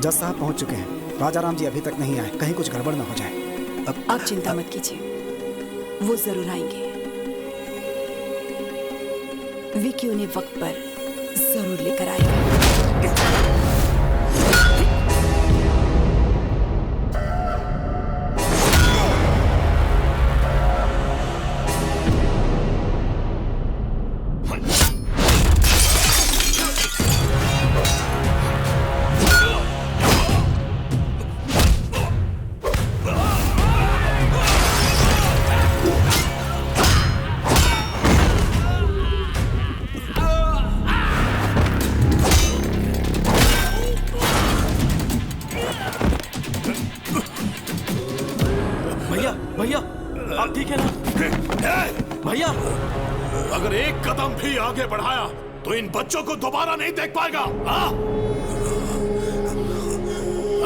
जज साहब पहुंच चुके हैं। राजा राम जी अभी तक नहीं आए, कहीं कुछ गड़बड़ ना हो जाए। आप चिंता मत कीजिए, वो जरूर आएंगे। विकी उन्हें वक्त पर जरूर लेकर आएगा। भैया आप ठीक है ना? भैया अगर एक कदम भी आगे बढ़ाया तो इन बच्चों को दोबारा नहीं देख पाएगा। हाँ?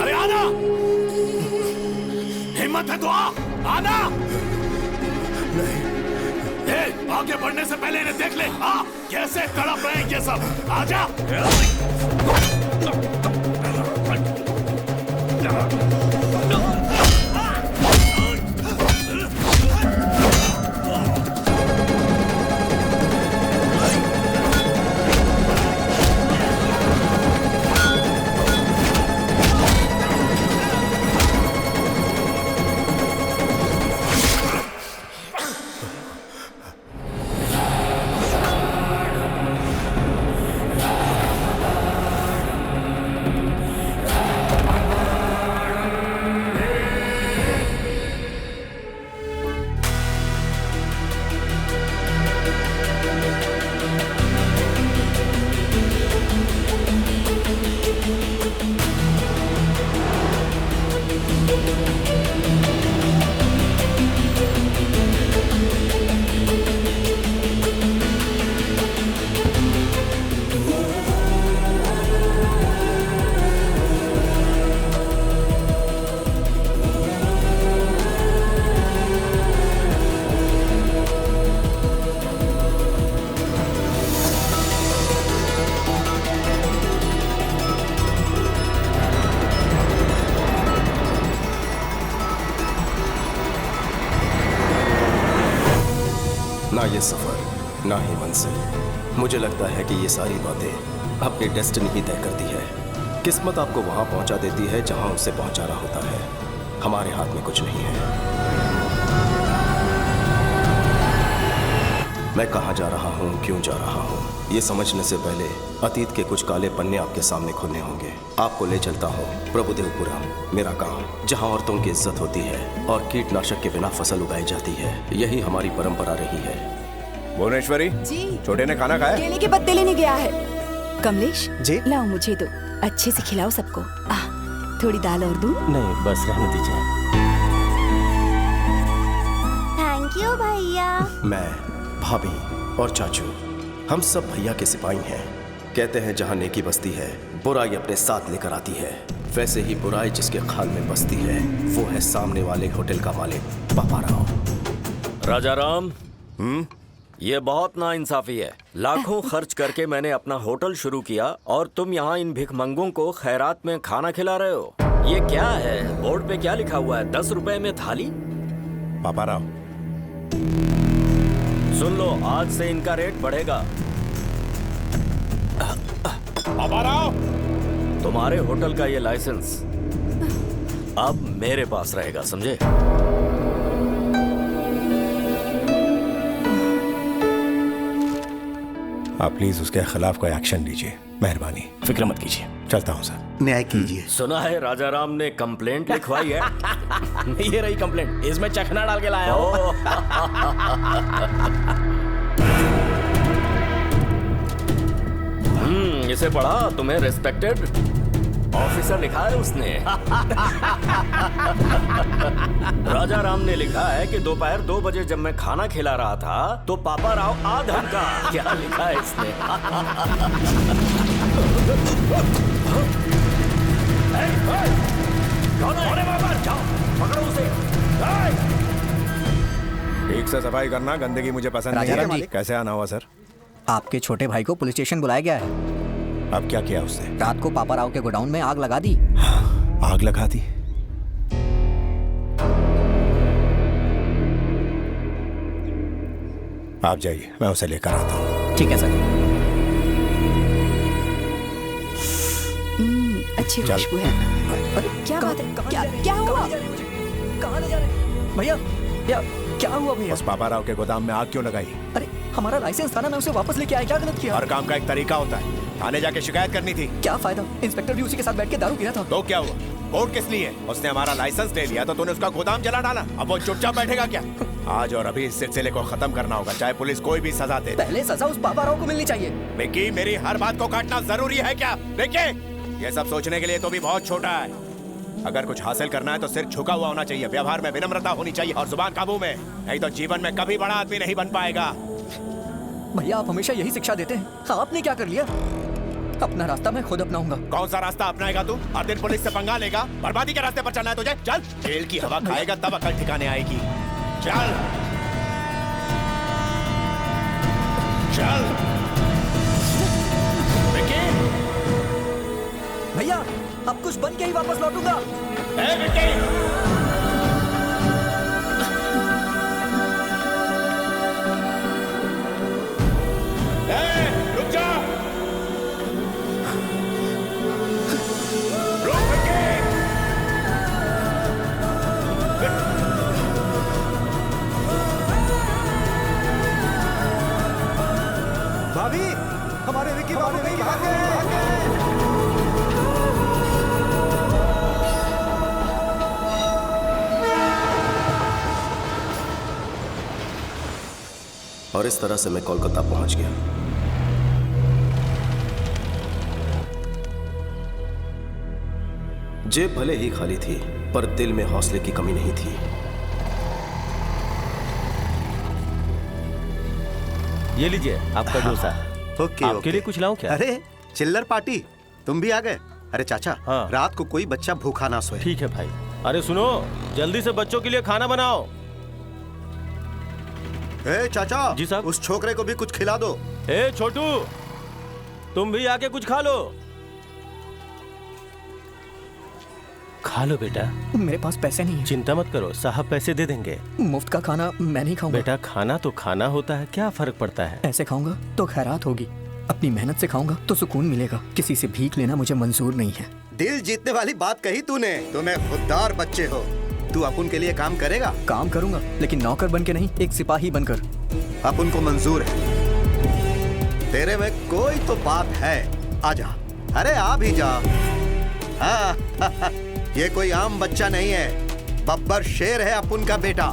अरे आना, हिम्मत है तो आना। नहीं, आगे बढ़ने से पहले इन्हें देख ले। कैसे तड़प रहे हैं ये सब। आजा। ना ये सफर, ना ही मंजिल। मुझे लगता है कि ये सारी बातें अपनी डेस्टिनी ही तय करती है। किस्मत आपको वहां पहुंचा देती है जहां उसे पहुंचाना होता है। हमारे हाथ में कुछ नहीं है। मैं कहां जा रहा हूं, क्यों जा रहा हूं, ये समझने से पहले अतीत के कुछ काले पन्ने आपके सामने खुलने होंगे। आपको ले चलता हूं प्रभुदेवपुरम, मेरा गांव, जहां औरतों की इज्जत होती है और कीटनाशक के बिना फसल उगाई जाती है। यही हमारी परंपरा रही है। भुवनेश्वरी जी, छोटे ने खाना खाया? केले के पत्ते लेने गया है। कमलेश जी, लाओ मुझे दो, अच्छे से खिलाओ सबको। थोड़ी दाल और दूं? नहीं, बस रहने दीजिए। थैंक यू भैया। मैं, भाभी और चाचू, हम सब भैया के सिपाही हैं। कहते हैं जहां नेकी बसती है, बुराई अपने साथ लेकर आती है। वैसे ही बुराई जिसके खाल में बसती है, वो है सामने वाले होटल का मालिक पापा राव। राजा राम, ये बहुत नाइंसाफी है। लाखों खर्च करके मैंने अपना होटल शुरू किया और तुम यहाँ इन भिखमंगों को खैरात में खाना खिला रहे हो। ये क्या है? बोर्ड पे क्या लिखा हुआ है? 10 रुपए में थाली? पापा राव, सुन लो, आज से इनका रेट बढ़ेगा। पापा राव, तुम्हारे होटल का ये लाइसेंस अब मेरे पास रहेगा, समझे? आप प्लीज उसके खिलाफ कोई एक्शन लीजिए, मेहरबानी। फिक्र मत कीजिए, चलता हूँ सर। न्याय कीजिए। सुना है राजा राम ने कंप्लेंट लिखवाई है। ये रही कंप्लेंट, इसमें चखना डाल के लाया हूं। इसे पढ़ा? तुम्हें रिस्पेक्टेड ऑफिसर लिखा है उसने। राजा राम ने लिखा है कि दोपहर 2 बजे जब मैं खाना खिला रहा था तो पापा राव आ धमका। क्या लिखा है इसने? कौन है? जाओ पकड़ो उसे। ठीक से सफाई करना, गंदगी मुझे पसंद नहीं है। कैसे आना हुआ सर? आपके छोटे भाई को पुलिस स्टेशन बुलाया गया है। अब क्या किया उसने? रात को पापा राव के गोडाउन में आग लगा दी। आग लगा दी? आप जाइए, मैं उसे लेकर आता हूँ। ठीक है सर। अच्छी चल। खुशबू है। क्या बात है? क्या हुआ? कहाँ ले जा रहे? भैया क्या हुआ भैया? उस पापा राव के गोदाम में आग क्यों लगाई? अरे हमारा लाइसेंस था ना, मैं उसे वापस लेके आया। क्या गलत किया? हर काम का एक तरीका होता है। थाने जाके शिकायत करनी थी। क्या फायदा? इंस्पेक्टर भी उसी के साथ बैठ के दारू पी रहा था। तो क्या हुआ? कोर्ट किस लिए? उसने हमारा लाइसेंस ले लिया तो तूने उसका गोदाम जला डाला। अब वो चुपचाप बैठेगा क्या? आज और अभी इस सिलसिले को खत्म करना होगा, चाहे पुलिस कोई भी सजा दे। पहले सजा उस पापा राव को मिलनी चाहिए। विक्की, मेरी हर बात को काटना जरूरी है क्या? विक्की, ये सब सोचने के लिए तो भी बहुत छोटा है। अगर कुछ हासिल करना है तो सिर झुका हुआ होना चाहिए, व्यवहार में विनम्रता होनी चाहिए और जुबान काबू में, नहीं तो जीवन में कभी बड़ा आदमी नहीं बन पाएगा। भैया आप हमेशा यही शिक्षा देते हैं, आपने क्या कर लिया? अपना रास्ता मैं खुद अपनाऊंगा। कौन सा रास्ता अपनाएगा तू? हर दिन पुलिस से पंगा लेगा? बर्बादी के रास्ते पर चलना है तुझे? चल, जेल की हवा खाएगा तब अकल ठिकाने आएगी। चल चल। भैया अब कुछ बन के ही वापस लौटूंगा। रुक जा। भाभी, हमारे विक्की बाबू कहीं भाग गए। और इस तरह से मैं कोलकाता पहुंच गया। जेब भले ही खाली थी, पर दिल में हौसले की कमी नहीं थी। ये लीजिए आपका डोसा। ओके, आपके लिए कुछ लाऊं क्या? अरे चिल्लर पार्टी, तुम भी आ गए? अरे चाचा, हाँ। रात को कोई बच्चा भूखा ना सोए। ठीक है भाई। अरे सुनो, जल्दी से बच्चों के लिए खाना बनाओ। ए चाचा, जी साहब। उस छोकरे को भी कुछ खिला दो। ए छोटू, तुम भी आके कुछ खा लो। खा लो बेटा। मेरे पास पैसे नहीं है। चिंता मत करो, साहब पैसे दे देंगे। मुफ्त का खाना मैं नहीं खाऊंगा। बेटा खाना तो खाना होता है, क्या फर्क पड़ता है? ऐसे खाऊंगा तो खैरात होगी, अपनी मेहनत से खाऊंगा तो सुकून मिलेगा। किसी से भीख लेना मुझे मंजूर नहीं है। दिल जीतने वाली बात कही तूने। तुम्हें खुददार बच्चे हो। तू अपुन के लिए काम करेगा? काम करूंगा, लेकिन नौकर बन के नहीं, एक सिपाही बनकर। अपुन को मंजूर है। तेरे में कोई तो बात है। आजा, अरे आ भी जा। हाँ, ये कोई आम बच्चा नहीं है, बब्बर शेर है अपुन का बेटा।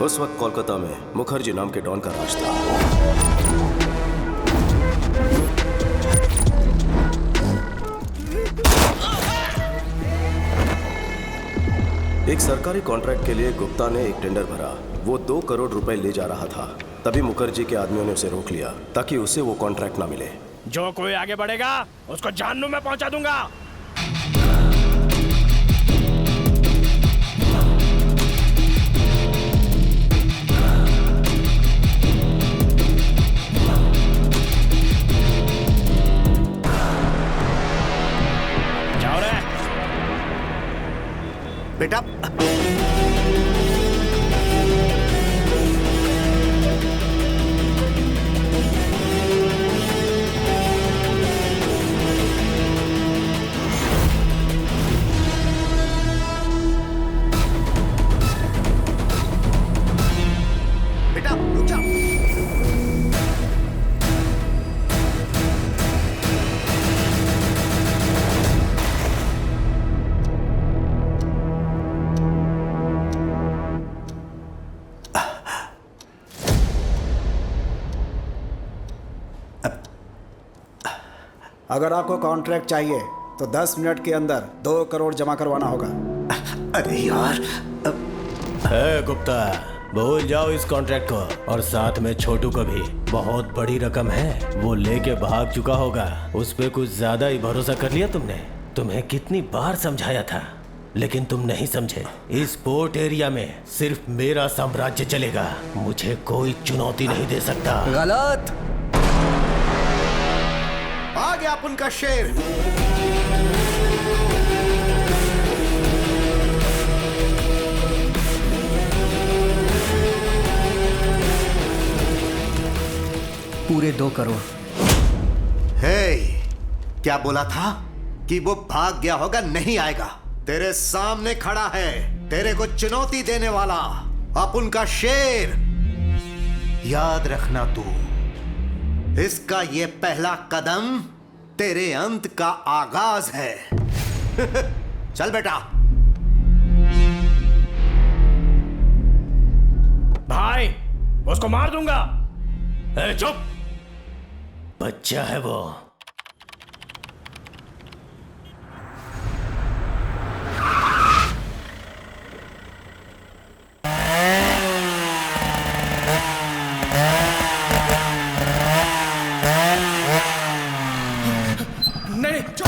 उस वक्त कोलकाता में मुखर्जी नाम के डॉन का राज था। एक सरकारी कॉन्ट्रैक्ट के लिए गुप्ता ने एक टेंडर भरा। वो 2 करोड़ रुपए ले जा रहा था। तभी मुखर्जी के आदमियों ने उसे रोक लिया ताकि उसे वो कॉन्ट्रैक्ट ना मिले। जो कोई आगे बढ़ेगा उसको जहन्नुम में पहुंचा दूंगा। जाओ रे बेटा। बेटा रुक जा। अगर आपको कॉन्ट्रैक्ट चाहिए तो 10 मिनट के अंदर 2 करोड़ जमा करवाना होगा। अरे यार, गुप्ता, भूल जाओ इस कॉन्ट्रैक्ट को, और साथ में छोटू को भी। बहुत बड़ी रकम है, वो लेके भाग चुका होगा। उस पे कुछ ज्यादा ही भरोसा कर लिया तुमने। तुम्हें कितनी बार समझाया था, लेकिन तुम नहीं समझे। इस पोर्ट एरिया में सिर्फ मेरा साम्राज्य चलेगा, मुझे कोई चुनौती नहीं दे सकता। गलत। आ गया अपन का शेर। पूरे 2 करोड़। हे, क्या बोला था कि वो भाग गया होगा? नहीं आएगा। तेरे सामने खड़ा है, तेरे को चुनौती देने वाला, अपन का शेर। याद रखना तू, इसका ये पहला कदम तेरे अंत का आगाज है। चल बेटा। भाई, उसको मार दूंगा। चुप। बच्चा है वो। नहीं, चुप।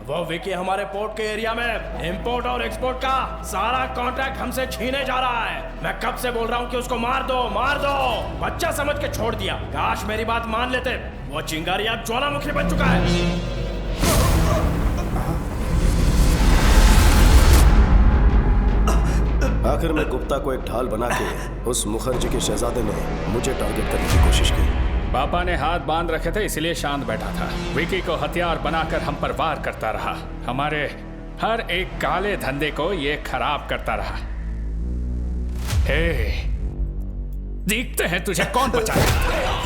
वो विकी हमारे पोर्ट के एरिया में इंपोर्ट और एक्सपोर्ट का सारा कॉन्ट्रैक्ट हमसे छीने जा रहा है। मैं कब से बोल रहा हूँ कि उसको मार दो, मार दो। बच्चा समझ के छोड़ दिया। काश मेरी बात मान लेते। वो चिंगारी अब ज्वालामुखी बन चुका है। आखिर में गुप्ता को एक ढाल बना के उस मुखर्जी के शहजादे ने मुझे टारगेट करने की कोशिश की। पापा ने हाथ बांध रखे थे, इसलिए शांत बैठा था। विकी को हथियार बनाकर हम पर वार करता रहा। हमारे हर एक काले धंधे को ये खराब करता रहा। हे, देखते हैं तुझे कौन बचाएगा।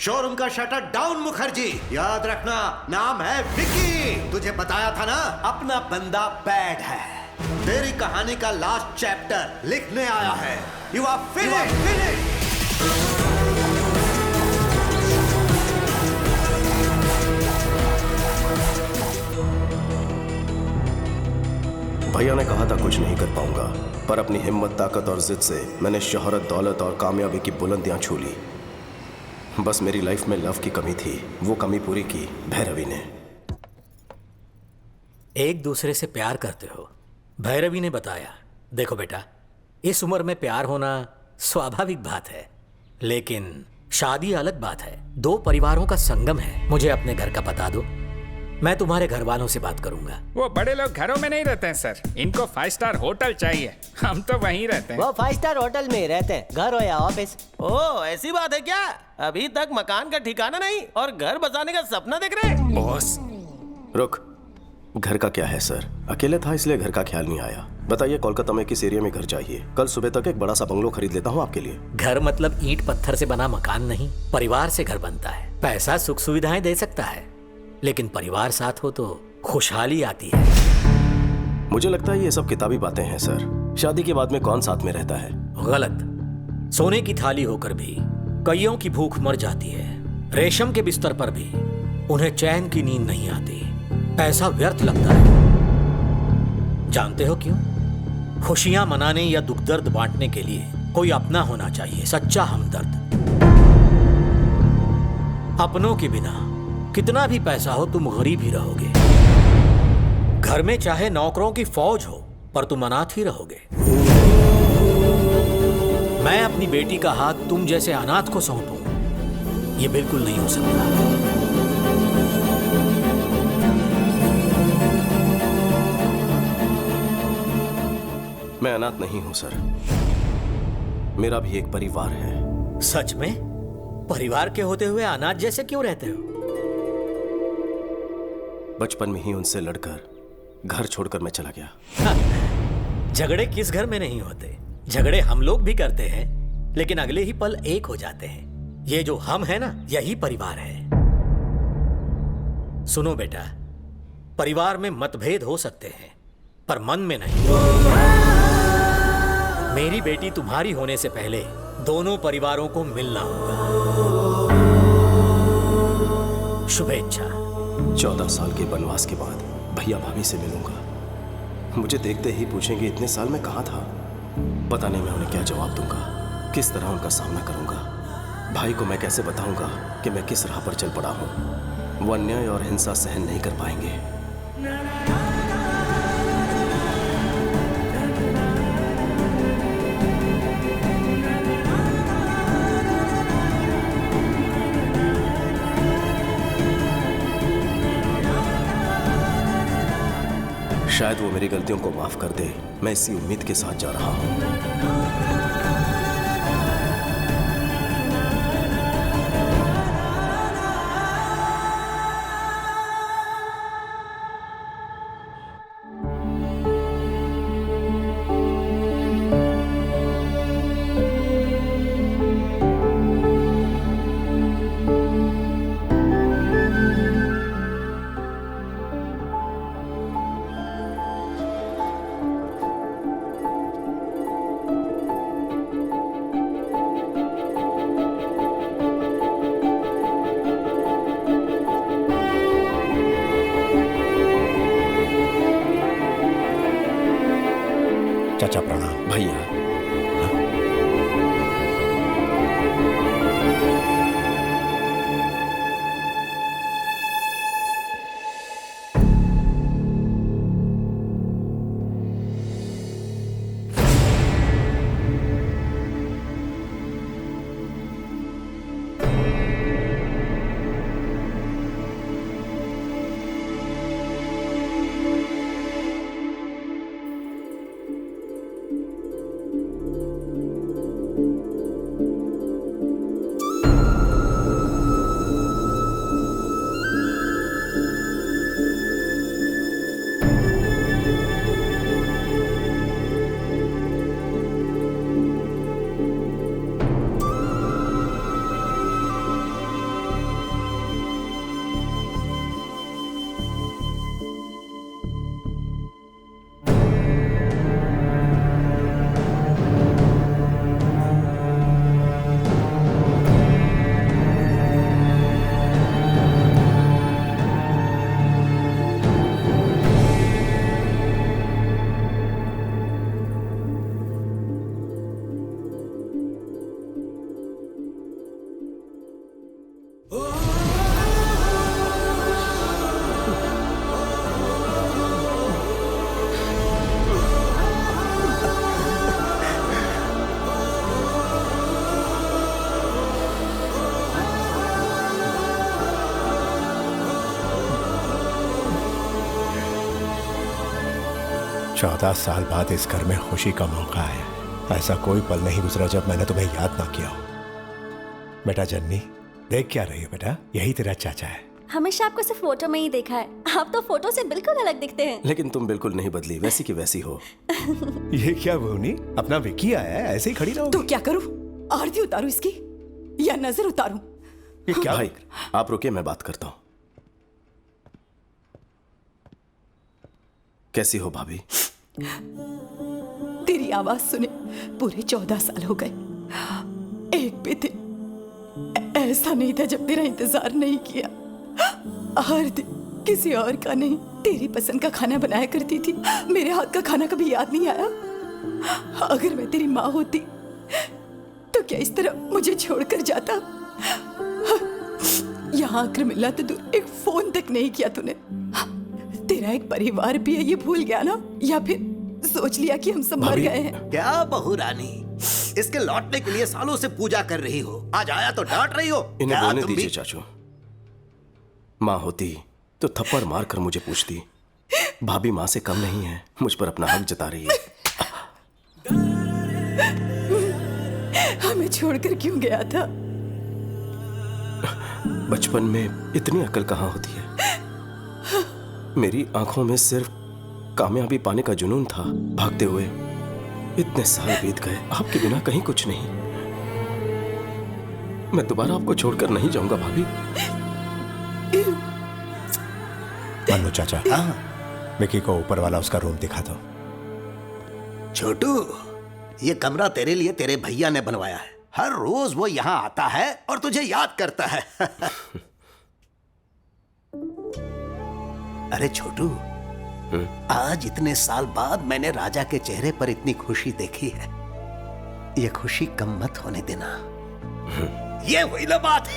शोरूम का शटर डाउन मुखर्जी। याद रखना नाम है विकी। तुझे बताया था ना अपना बंदा बैड है। तेरी कहानी का लास्ट चैप्टर लिखने आया है। You are finished. भैया ने कहा था कुछ नहीं कर पाऊंगा, पर अपनी हिम्मत, ताकत और जिद से मैंने शोहरत, दौलत और कामयाबी की बुलंदियां छू ली। बस मेरी लाइफ में लव की कमी थी, वो कमी पूरी की भैरवी ने। एक दूसरे से प्यार करते हो, भैरवी ने बताया। देखो बेटा, इस उम्र में प्यार होना स्वाभाविक बात है, लेकिन शादी अलग बात है। दो परिवारों का संगम है। मुझे अपने घर का पता दो, मैं तुम्हारे घर वालों से बात करूंगा। वो बड़े लोग घरों में नहीं रहते हैं सर, इनको 5 स्टार होटल चाहिए। हम तो वहीं रहते हैं। वो 5 स्टार होटल में ही रहते हैं, घर हो या ऑफिस। ओह, ऐसी बात है क्या? अभी तक मकान का ठिकाना नहीं और घर बसाने का सपना देख रहे हैं? बॉस रुक, घर का क्या है सर? अकेले था इसलिए घर का ख्याल नहीं आया। बताइए कोलकाता में किस एरिया में घर चाहिए? कल सुबह तक एक बड़ा सा बंगलो खरीद लेता हूँ आपके लिए। घर मतलब ईंट पत्थर से बना मकान नहीं, परिवार से घर बनता है। पैसा सुख सुविधाएं दे सकता है, लेकिन परिवार साथ हो तो खुशहाली आती है। मुझे लगता है ये सब किताबी बातें हैं सर। शादी के बाद में कौन साथ में रहता है? गलत। सोने की थाली होकर भी कईयों की भूख मर जाती है। रेशम के बिस्तर पर भी उन्हें चैन की नींद नहीं आती। पैसा व्यर्थ लगता है। जानते हो क्यों? खुशियां मनाने या दुख दर्द बांटने के लिए कोई अपना होना चाहिए, सच्चा हमदर्द। अपनों के बिना कितना भी पैसा हो तुम गरीब ही रहोगे। घर में चाहे नौकरों की फौज हो, पर तुम अनाथ ही रहोगे। मैं अपनी बेटी का हाथ तुम जैसे अनाथ को सौंपूं, ये बिल्कुल नहीं हो सकता। मैं अनाथ नहीं हूं सर, मेरा भी एक परिवार है। सच में? परिवार के होते हुए अनाथ जैसे क्यों रहते हो? बचपन में ही उनसे लड़कर घर छोड़कर मैं चला गया। झगड़े किस घर में नहीं होते? झगड़े हम लोग भी करते हैं, लेकिन अगले ही पल एक हो जाते हैं। ये जो हम है ना, यही परिवार है। सुनो बेटा, परिवार में मतभेद हो सकते हैं, पर मन में नहीं। मेरी बेटी तुम्हारी होने से पहले दोनों परिवारों को मिलना होगा। शुभेच्छा। 14 साल के वनवास के बाद भैया भाभी से मिलूंगा। मुझे देखते ही पूछेंगे इतने साल में कहाँ था। पता नहीं मैं उन्हें क्या जवाब दूंगा, किस तरह उनका सामना करूंगा। भाई को मैं कैसे बताऊंगा कि मैं किस राह पर चल पड़ा हूं। वो अन्याय और हिंसा सहन नहीं कर पाएंगे। शायद वो मेरी गलतियों को माफ कर दे। मैं इसी उम्मीद के साथ जा रहा हूं। चाचा प्रणाम। भैया 14 साल बाद इस घर में खुशी का मौका आया। ऐसा कोई पल नहीं गुजरा जब मैंने तुम्हें याद ना किया हो। बेटा जन्नी, देख क्या रही हो बेटा? यही तेरा चाचा है। हमेशा आपको सिर्फ फोटो में ही देखा है, आप तो फोटो से बिल्कुल अलग दिखते हैं। लेकिन तुम बिल्कुल नहीं बदली, वैसी की वैसी हो। ये क्या भूनी, अपना विक्की आया है, ऐसे ही खड़ी रहो। तो क्या करूं? आरती उतारूं इसकी या नजर उतारूं? ये क्या भाई, आप रुकिए, मैं बात करता हूँ। कैसी हो भाभी? तेरी आवाज सुने पूरे 14 साल हो गए। एक भी दिन ऐसा नहीं था जब तेरा इंतजार नहीं किया। हर दिन किसी और का नहीं, तेरी पसंद का खाना बनाया करती थी। मेरे हाथ का खाना कभी याद नहीं आया? अगर मैं तेरी माँ होती तो क्या इस तरह मुझे छोड़कर जाता? यहाँ आकर मिला तो दूर, एक फोन तक नहीं किया तूने। तेरा एक परिवार भी है, ये भूल गया ना? या फिर सोच लिया कि हम सब मर गए हैं? क्या बहू रानी, इसके लौटने के लिए सालों से पूजा कर रही हो, आज आया तो डांट रही हो? इन्हें बोलने दीजिए चाचू। माँ होती तो थप्पड़ मार कर मुझे पूछती। भाभी माँ से कम नहीं है, मुझ पर अपना हक जता रही है। हमें छोड़कर क्यों गया था? बचपन में इतनी अकल कहाँ होती है। मेरी आंखों में सिर्फ कामयाबी पाने का जुनून था। भागते हुए इतने साल बीत गए, आपके बिना कहीं कुछ नहीं। मैं दोबारा आपको छोड़कर नहीं जाऊंगा भाभी। मन्नू चाचा, विक्की को ऊपर वाला उसका रूम दिखा दो। छोटू, ये कमरा तेरे लिए तेरे भैया ने बनवाया है। हर रोज वो यहाँ आता है और तुझे याद करता है। अरे छोटू, आज इतने साल बाद मैंने राजा के चेहरे पर इतनी खुशी देखी है। ये खुशी कम मत होने देना। ये हुई ना बात।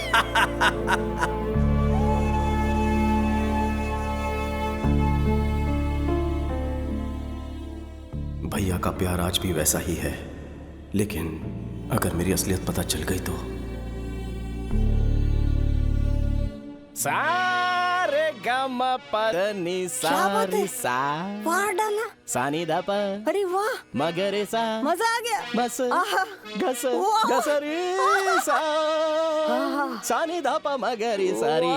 भैया का प्यार आज भी वैसा ही है, लेकिन अगर मेरी असलियत पता चल गई तो। सारे गम पदनी सारी सा वाह डाला सानी दा पा। अरे वाह, मगरे सा मजा आ गया। बस घस वाह। घसरी सा सानी दा पा मगरे सारी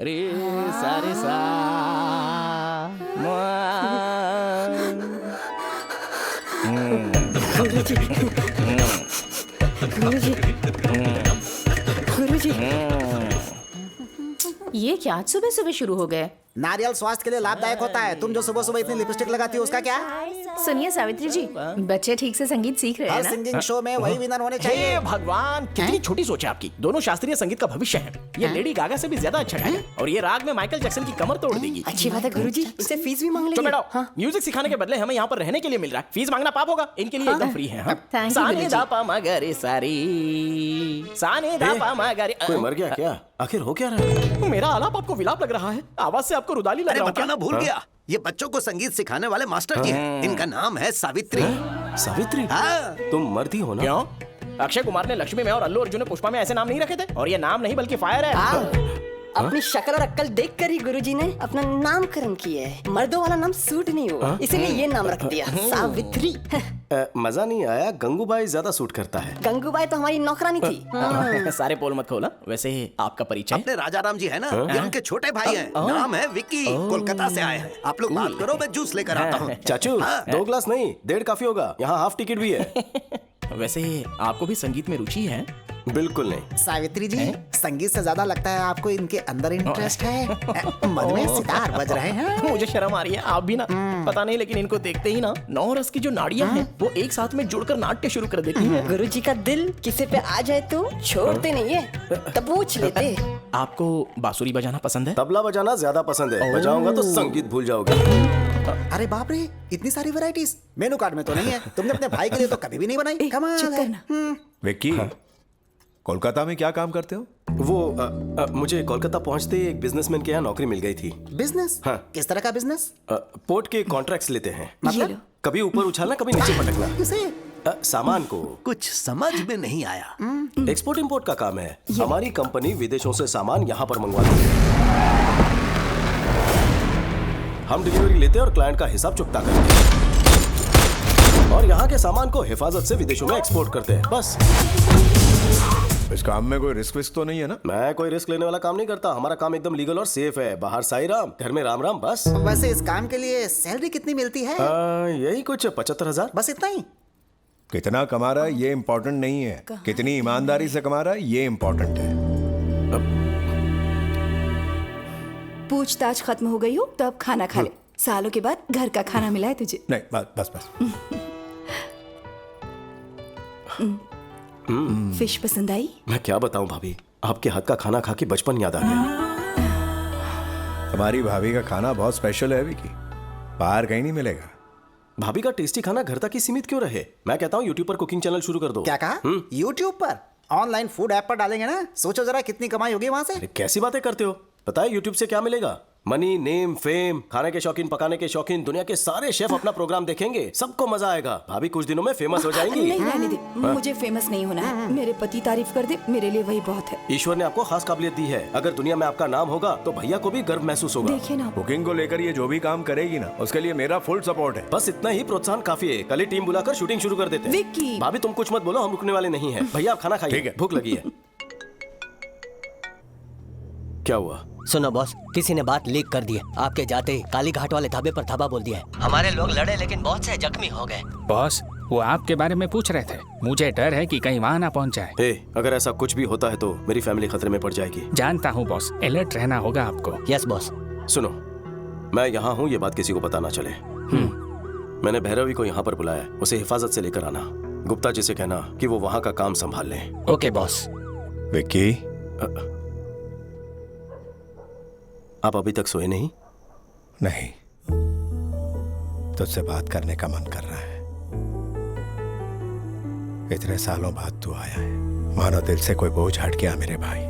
रे सारे सा गुरुजी, गुरुजी, गुरुजी। ये क्या आज सुबह सुबह शुरू हो गए? नारियल स्वास्थ्य के लिए लाभदायक होता है। तुम जो सुबह सुबह इतनी लिपस्टिक लगाती हो उसका क्या? सुनिए सावित्री जी, बच्चे ठीक से संगीत सीख रहे हैं ना? सिंगिंग शो में वही विनर होने चाहिए। हे भगवान, कितनी छोटी सोच है आपकी। दोनों शास्त्रीय संगीत का भविष्य है। ये लेडी गागा से भी ज्यादा अच्छा है और ये राग में माइकल जैक्सन की कमर तोड़ देगी। अच्छी बात है गुरुजी, इनसे फीस भी मांग लेंगे। तो बेटा, म्यूजिक सिखाने के बदले हमें यहाँ पर रहने के लिए मिल रहा है। फीस मांगना पाप होगा। इनके लिए एकदम फ्री है। सानी दा पा मगरे सारी सानी दा पा मगरे। कोई मर गया क्या? आखिर हो क्या रहा है? मेरा आलाप आपको विलाप लग रहा है। आवाज से आपको रुदाली लग रहा है। बताना भूल गया, ये बच्चों को संगीत सिखाने वाले मास्टर जी हैं। इनका नाम है सावित्री। सावित्री? हाँ। तुम मर्दी हो ना? क्यों? अक्षय कुमार ने लक्ष्मी में और अल्लू अर्जुन ने पुष्पा में ऐसे नाम नहीं रखे थे? और ये नाम नहीं बल्कि फायर है। अपनी शक्ल और अक्ल देखकर ही गुरुजी ने अपना नामकरण किया है। मर्दों वाला नाम सूट नहीं हुआ, इसीलिए ये नाम रख दिया, सावित्री। मजा नहीं आया। गंगूबाई ज्यादा सूट करता है। गंगूबाई तो हमारी नौकरानी थी। सारे पोल मत खोला। वैसे आपका परिचय? अपने राजा राम जी है ना, ये उनके छोटे भाई हैं। नाम है विक्की, कोलकाता से आए हैं। आप लोग बात करो, मैं जूस लेकर आता हूँ। चाचू, 2 ग्लास नहीं, 1.5 काफी होगा। यहाँ हाफ टिकट भी है। वैसे आपको भी संगीत में रुचि है? बिल्कुल नहीं। सावित्री जी, संगीत से ज्यादा लगता है आपको इनके अंदर इंटरेस्ट है। मन में सितार बज रहे हैं। मुझे शर्म आ रही है। आप भी ना, पता नहीं, लेकिन इनको देखते ही ना 9 रस की जो नाड़ियां हैं वो एक साथ में जुड़कर नाट्य शुरू कर देती हैं। गुरुजी का दिल किसी पे आ जाए तो छोड़ते नहीं है, तो पूछ लेते। आपको बांसुरी बजाना पसंद है? तबला बजाना ज्यादा पसंद है। बजाऊंगा तो संगीत भूल जाओगे। अरे बाप रे, इतनी सारी वैरायटीज मेनू कार्ड में तो नहीं है। तुमने अपने भाई के लिए तो कभी भी नहीं बनाई। कमाल है। विक्की, कोलकाता में क्या काम करते हो? वो मुझे कोलकाता पहुंचते ही एक बिजनेसमैन के यहाँ नौकरी मिल गई थी। बिजनेस? हाँ। किस तरह का बिजनेस? पोर्ट के कॉन्ट्रैक्ट्स लेते हैं। मतलब? कभी ऊपर उछालना, कभी नीचे पटकना। किसे? सामान को। कुछ समझ में नहीं आया। एक्सपोर्ट इंपोर्ट का काम है। हमारी कंपनी विदेशों से सामान यहाँ पर मंगवाती है। हम डिलीवरी लेते हैं और क्लाइंट का हिसाब चुकता करते हैं और यहाँ के सामान को हिफाजत से विदेशों में एक्सपोर्ट करते हैं, बस। इस काम में कोई रिस्क विस्क तो नहीं है ना? मैं कोई रिस्क लेने वाला काम नहीं करता। हमारा काम एकदम लीगल और सेफ है। बाहर साई राम, घर में राम राम, बस। वैसे इस काम के लिए सैलरी कितनी मिलती है? यही कुछ 75,000। बस इतना ही? कितना कमा रहा है ये इम्पोर्टेंट नहीं है, कितनी ईमानदारी से कमा रहा है ये इम्पोर्टेंट है। पूछताछ खत्म हो गई हो तो अब खाना खा ले। सालों के बाद घर का खाना मिला है तुझे। नहीं, बस बस। फिश पसंद आई? मैं क्या बताऊं भाभी, आपके हाथ का खाना खा के बचपन याद आ गया। हमारी भाभी का खाना बहुत स्पेशल है विकी, बाहर कहीं नहीं मिलेगा। भाभी का टेस्टी खाना घर तक ही सीमित क्यों रहे? मैं कहता हूँ यूट्यूब पर कुकिंग चैनल शुरू कर दो। क्या कहा? यूट्यूब पर? ऑनलाइन फूड ऐप पर डालेंगे ना, सोचो जरा कितनी कमाई होगी वहां से। अरे कैसी बातें करते हो? पता है यूट्यूब से क्या मिलेगा? Money, name, fame. खाने के शौकीन, पकाने के शौकीन, दुनिया के सारे शेफ अपना प्रोग्राम देखेंगे, सबको मजा आएगा। भाभी कुछ दिनों में फेमस हो जाएंगी। नहीं रहने दे, मुझे फेमस नहीं होना है। मेरे पति तारीफ कर दे, मेरे लिए वही बहुत है। ईश्वर ने आपको खास काबिलियत दी है। अगर दुनिया में आपका नाम होगा तो भैया को भी गर्व महसूस होगा। देखिए ना, कुकिंग को लेकर ये जो भी काम करेगी ना, उसके लिए मेरा फुल सपोर्ट है। बस इतना ही प्रोत्साहन काफी है। कल ही टीम बुलाकर शूटिंग शुरू कर देते हैं। विक्की! भाभी तुम कुछ मत बोलो, हम रुकने वाले नहीं हैं। भैया आप खाना खाइए, भूख लगी है। क्या हुआ? सुनो बॉस, किसी ने बात लीक कर दी है। आपके जाते ही काली घाट वाले ढाबे पर धाबा बोल दिया है। हमारे लोग लड़े लेकिन बहुत से जख्मी हो गए। बॉस, वो आपके बारे में पूछ रहे थे। मुझे डर है कि कहीं वहाँ ना पहुँच जाए। अगर ऐसा कुछ भी होता है तो मेरी फैमिली खतरे में पड़ जाएगी। जानता हूँ बॉस, अलर्ट रहना होगा आपको। Yes boss. सुनो, मैं यहाँ हूँ, ये बात किसी को पता ना चले। मैंने भैरवी को यहाँ पर बुलाया, उसे हिफाजत से लेकर आना। गुप्ता जी से कहना कि वो वहाँ का काम संभाल लें। Okay boss. विक्की, आप अभी तक सोए नहीं? नहीं, तुझसे बात करने का मन कर रहा है। इतने सालों बाद तू आया है, मानो दिल से कोई बोझ हट गया मेरे भाई।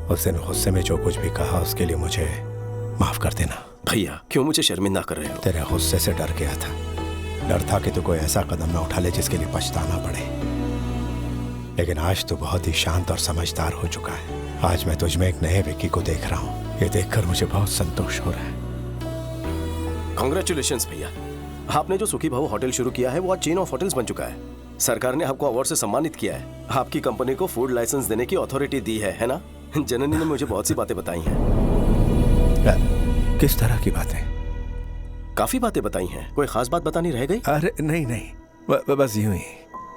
उस दिन गुस्से में जो कुछ भी कहा उसके लिए मुझे माफ कर देना। भैया क्यों मुझे शर्मिंदा कर रहे हो? तेरे गुस्से से डर गया था। डर था कि तू कोई ऐसा कदम ना उठा ले जिसके लिए पछताना पड़े। लेकिन आज तू बहुत ही शांत और समझदार हो चुका है। आज मैं तुझ में एक नए विक्की को देख रहा हूँ। ये देखकर मुझे बहुत संतोष हो रहा है। कांग्रेचुलेशंस भैया, आपने जो सुखी भाव होटल शुरू किया है वो आज चेन ऑफ होटल्स बन चुका है। सरकार ने आपको अवार्ड से सम्मानित किया है। आपकी कंपनी को फूड लाइसेंस देने की अथॉरिटी दी है ना? जननी ने मुझे बहुत सी बातें बताई हैं। किस तरह की बातें? काफी बातें बताई हैं। कोई खास बात बतानी रह गई? अरे नहीं, बस यूं ही।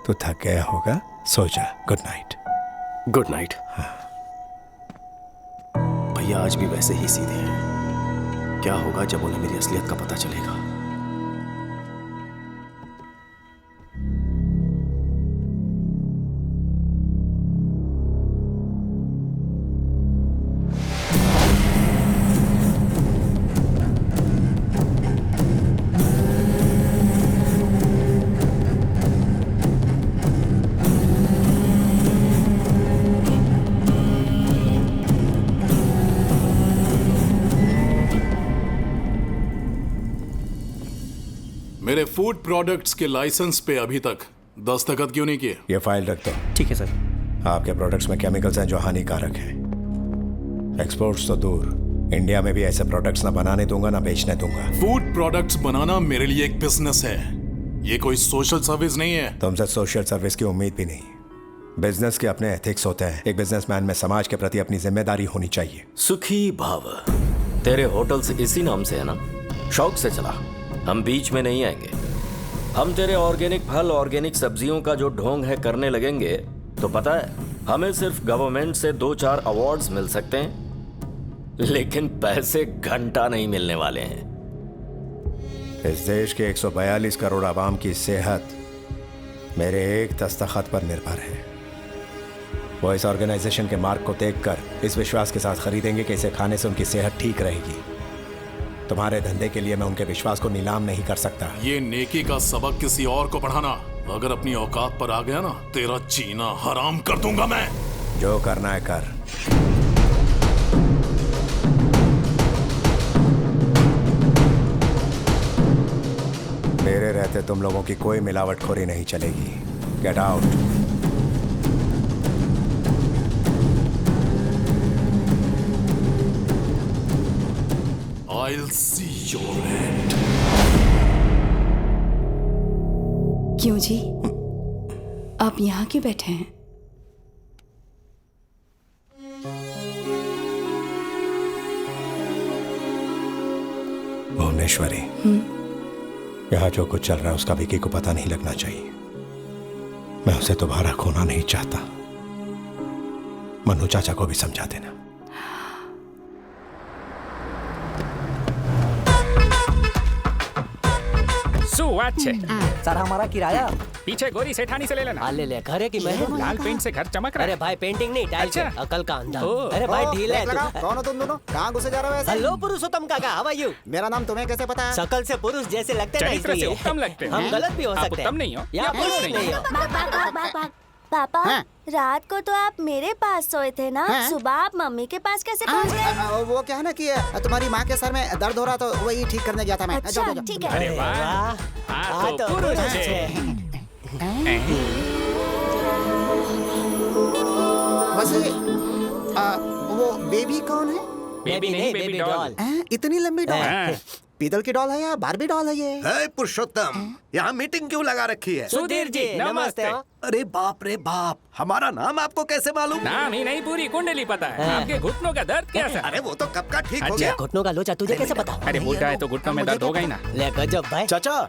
तू थक गया होगा, सो जा। Good night. Good night. भैया आज भी वैसे ही सीधे हैं। क्या होगा जब उन्हें मेरी असलियत का पता चलेगा? मेरे फूड प्रोडक्ट्स के लाइसेंस पे अभी तक दस्तखत क्यों नहीं किए? ये फाइल रख दो। ठीक है सर। आपके प्रोडक्ट्स में केमिकल्स हैं जो हानिकारक हैं। एक्सपोर्ट्स तो दूर, इंडिया में भी ऐसे प्रोडक्ट्स ना बनाने दूंगा ना बेचने दूंगा। फूड प्रोडक्ट्स बनाना मेरे लिए एक बिजनेस है, ये कोई सोशल सर्विस नहीं है। तुमसे सोशल सर्विस की उम्मीद भी नहीं। बिजनेस के अपने एथिक्स होते हैं। एक बिजनेसमैन में समाज के प्रति अपनी जिम्मेदारी होनी चाहिए। सुखी भाव, तेरे होटल्स इसी नाम से है ना? शौक से चला, हम बीच में नहीं आएंगे। हम तेरे ऑर्गेनिक फल, ऑर्गेनिक सब्जियों का जो ढोंग है करने लगेंगे तो पता है हमें सिर्फ गवर्नमेंट से 2-4 अवार्ड्स मिल सकते हैं, लेकिन पैसे घंटा नहीं मिलने वाले हैं। इस देश के 142 करोड़ आवाम की सेहत मेरे एक दस्तखत पर निर्भर है। वो इस ऑर्गेनाइजेशन के मार्क को देखकर इस विश्वास के साथ खरीदेंगे कि इसे खाने से उनकी सेहत ठीक रहेगी। तुम्हारे धंधे के लिए मैं उनके विश्वास को नीलाम नहीं कर सकता। ये नेकी का सबक किसी और को पढ़ाना, अगर अपनी औकात पर आ गया ना, तेरा जीना हराम कर दूंगा मैं। जो करना है कर। मेरे रहते तुम लोगों की कोई मिलावटखोरी नहीं चलेगी। Get out. I'll see क्यों जी, आप यहाँ क्यों बैठे हैं? भुवनेश्वरी, यहाँ जो कुछ चल रहा है उसका विकी को पता नहीं लगना चाहिए। मैं उसे दोबारा खोना नहीं चाहता। मनु चाचा को भी समझा देना। अच्छे सर हमारा किराया पीछे गोरी सेठानी से ले लेना। ले ले घरे की मैं लाल पेंट से घर चमक रहा है। अरे भाई पेंटिंग नहीं टाइल से अकल का अंधा। अरे ओ, भाई ढील है तू। कौन हो तुम दोनों? कहाँ घुसे जा रहे हो ऐसे? हेलो पुरुषोत्तम काका, हाउ आर यू? मेरा नाम तुम्हें कैसे पता है? शकल से पुरुष जैसे लगते हैं ना, चरित्र से इसलिए उत्तम लगते हैं। हम गलत भी हो सकते हैं। उत्तम नहीं हो या पुरुष नहीं हो। पापा रात को तो आप मेरे पास सोए थे ना, सुबह आप मम्मी के पास कैसे पहुंच गए? वो क्या है ना कि तुम्हारी माँ के सर में दर्द हो रहा तो वही ठीक करने गया था मैं। अच्छा, ठीक है। अरे वाह, तो पुरुष है। वैसे वो बेबी कौन है? बेबी नहीं, बेबी डॉल। इतनी लंबी डॉल? पीतल की डॉल है या बारबी डॉल है ये? है पुरुषोत्तम, यहाँ मीटिंग क्यों लगा रखी है? सुधीर जी नमस्ते। अरे बाप रे बाप, हमारा नाम आपको कैसे मालूम? नाम ही नहीं, पूरी कुंडली पता है। आपके घुटनों का दर्द कैसा? अरे वो तो कब का ठीक हो अच्छा। गया। घुटनों का लोचा तुझे कैसे पता? अरे बूढ़ा है तो घुटनों में दर्द होगा ही ना। ले गजब भाई। चाचा।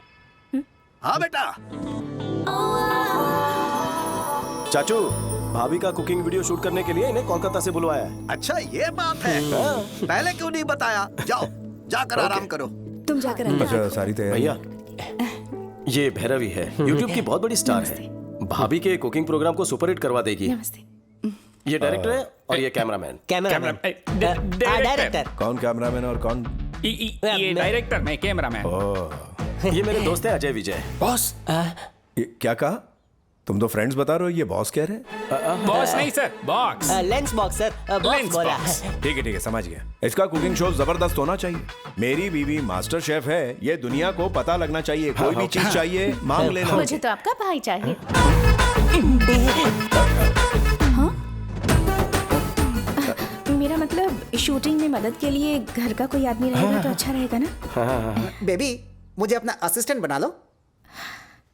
हाँ बेटा। चाचू, भाभी का कुकिंग वीडियो शूट करने के लिए इन्हें कोलकाता से बुलवाया है। अच्छा ये बात है, पहले क्यों नहीं बताया? जाओ जाकर आराम करो। तुम जाकर अच्छा सारी तैयारी। भैया, ये भैरवी है, यूट्यूब की बहुत बड़ी स्टार है। भाभी के कुकिंग प्रोग्राम को सुपरहिट करवा देगी। नमस्ते। ये डायरेक्टर है और ये कैमरामैन। Cameraman director. कौन कैमरामैन और कौन? ये डायरेक्टर, मैं कैमरामैन। ये मेरे दोस्त हैं अजय विजय। बॉस। क्या कहा? तुम तो फ्रेंड्स बता रहे हो, ये बॉस कह रहे हैं? बॉस नहीं sir, box. Lens box sir, box बोला। ठीक है समझ गया। इसका कुकिंग शो जबरदस्त होना चाहिए। मेरी बीवी मास्टर शेफ है, ये दुनिया को पता लगना चाहिए। कोई भी चीज चाहिए मांग लेना। मुझे तो आपका भाई चाहिए। मेरा मतलब शूटिंग में मदद के लिए घर का कोई आदमी रहेगा तो अच्छा रहेगा ना। बेबी, मुझे अपना असिस्टेंट बना लो।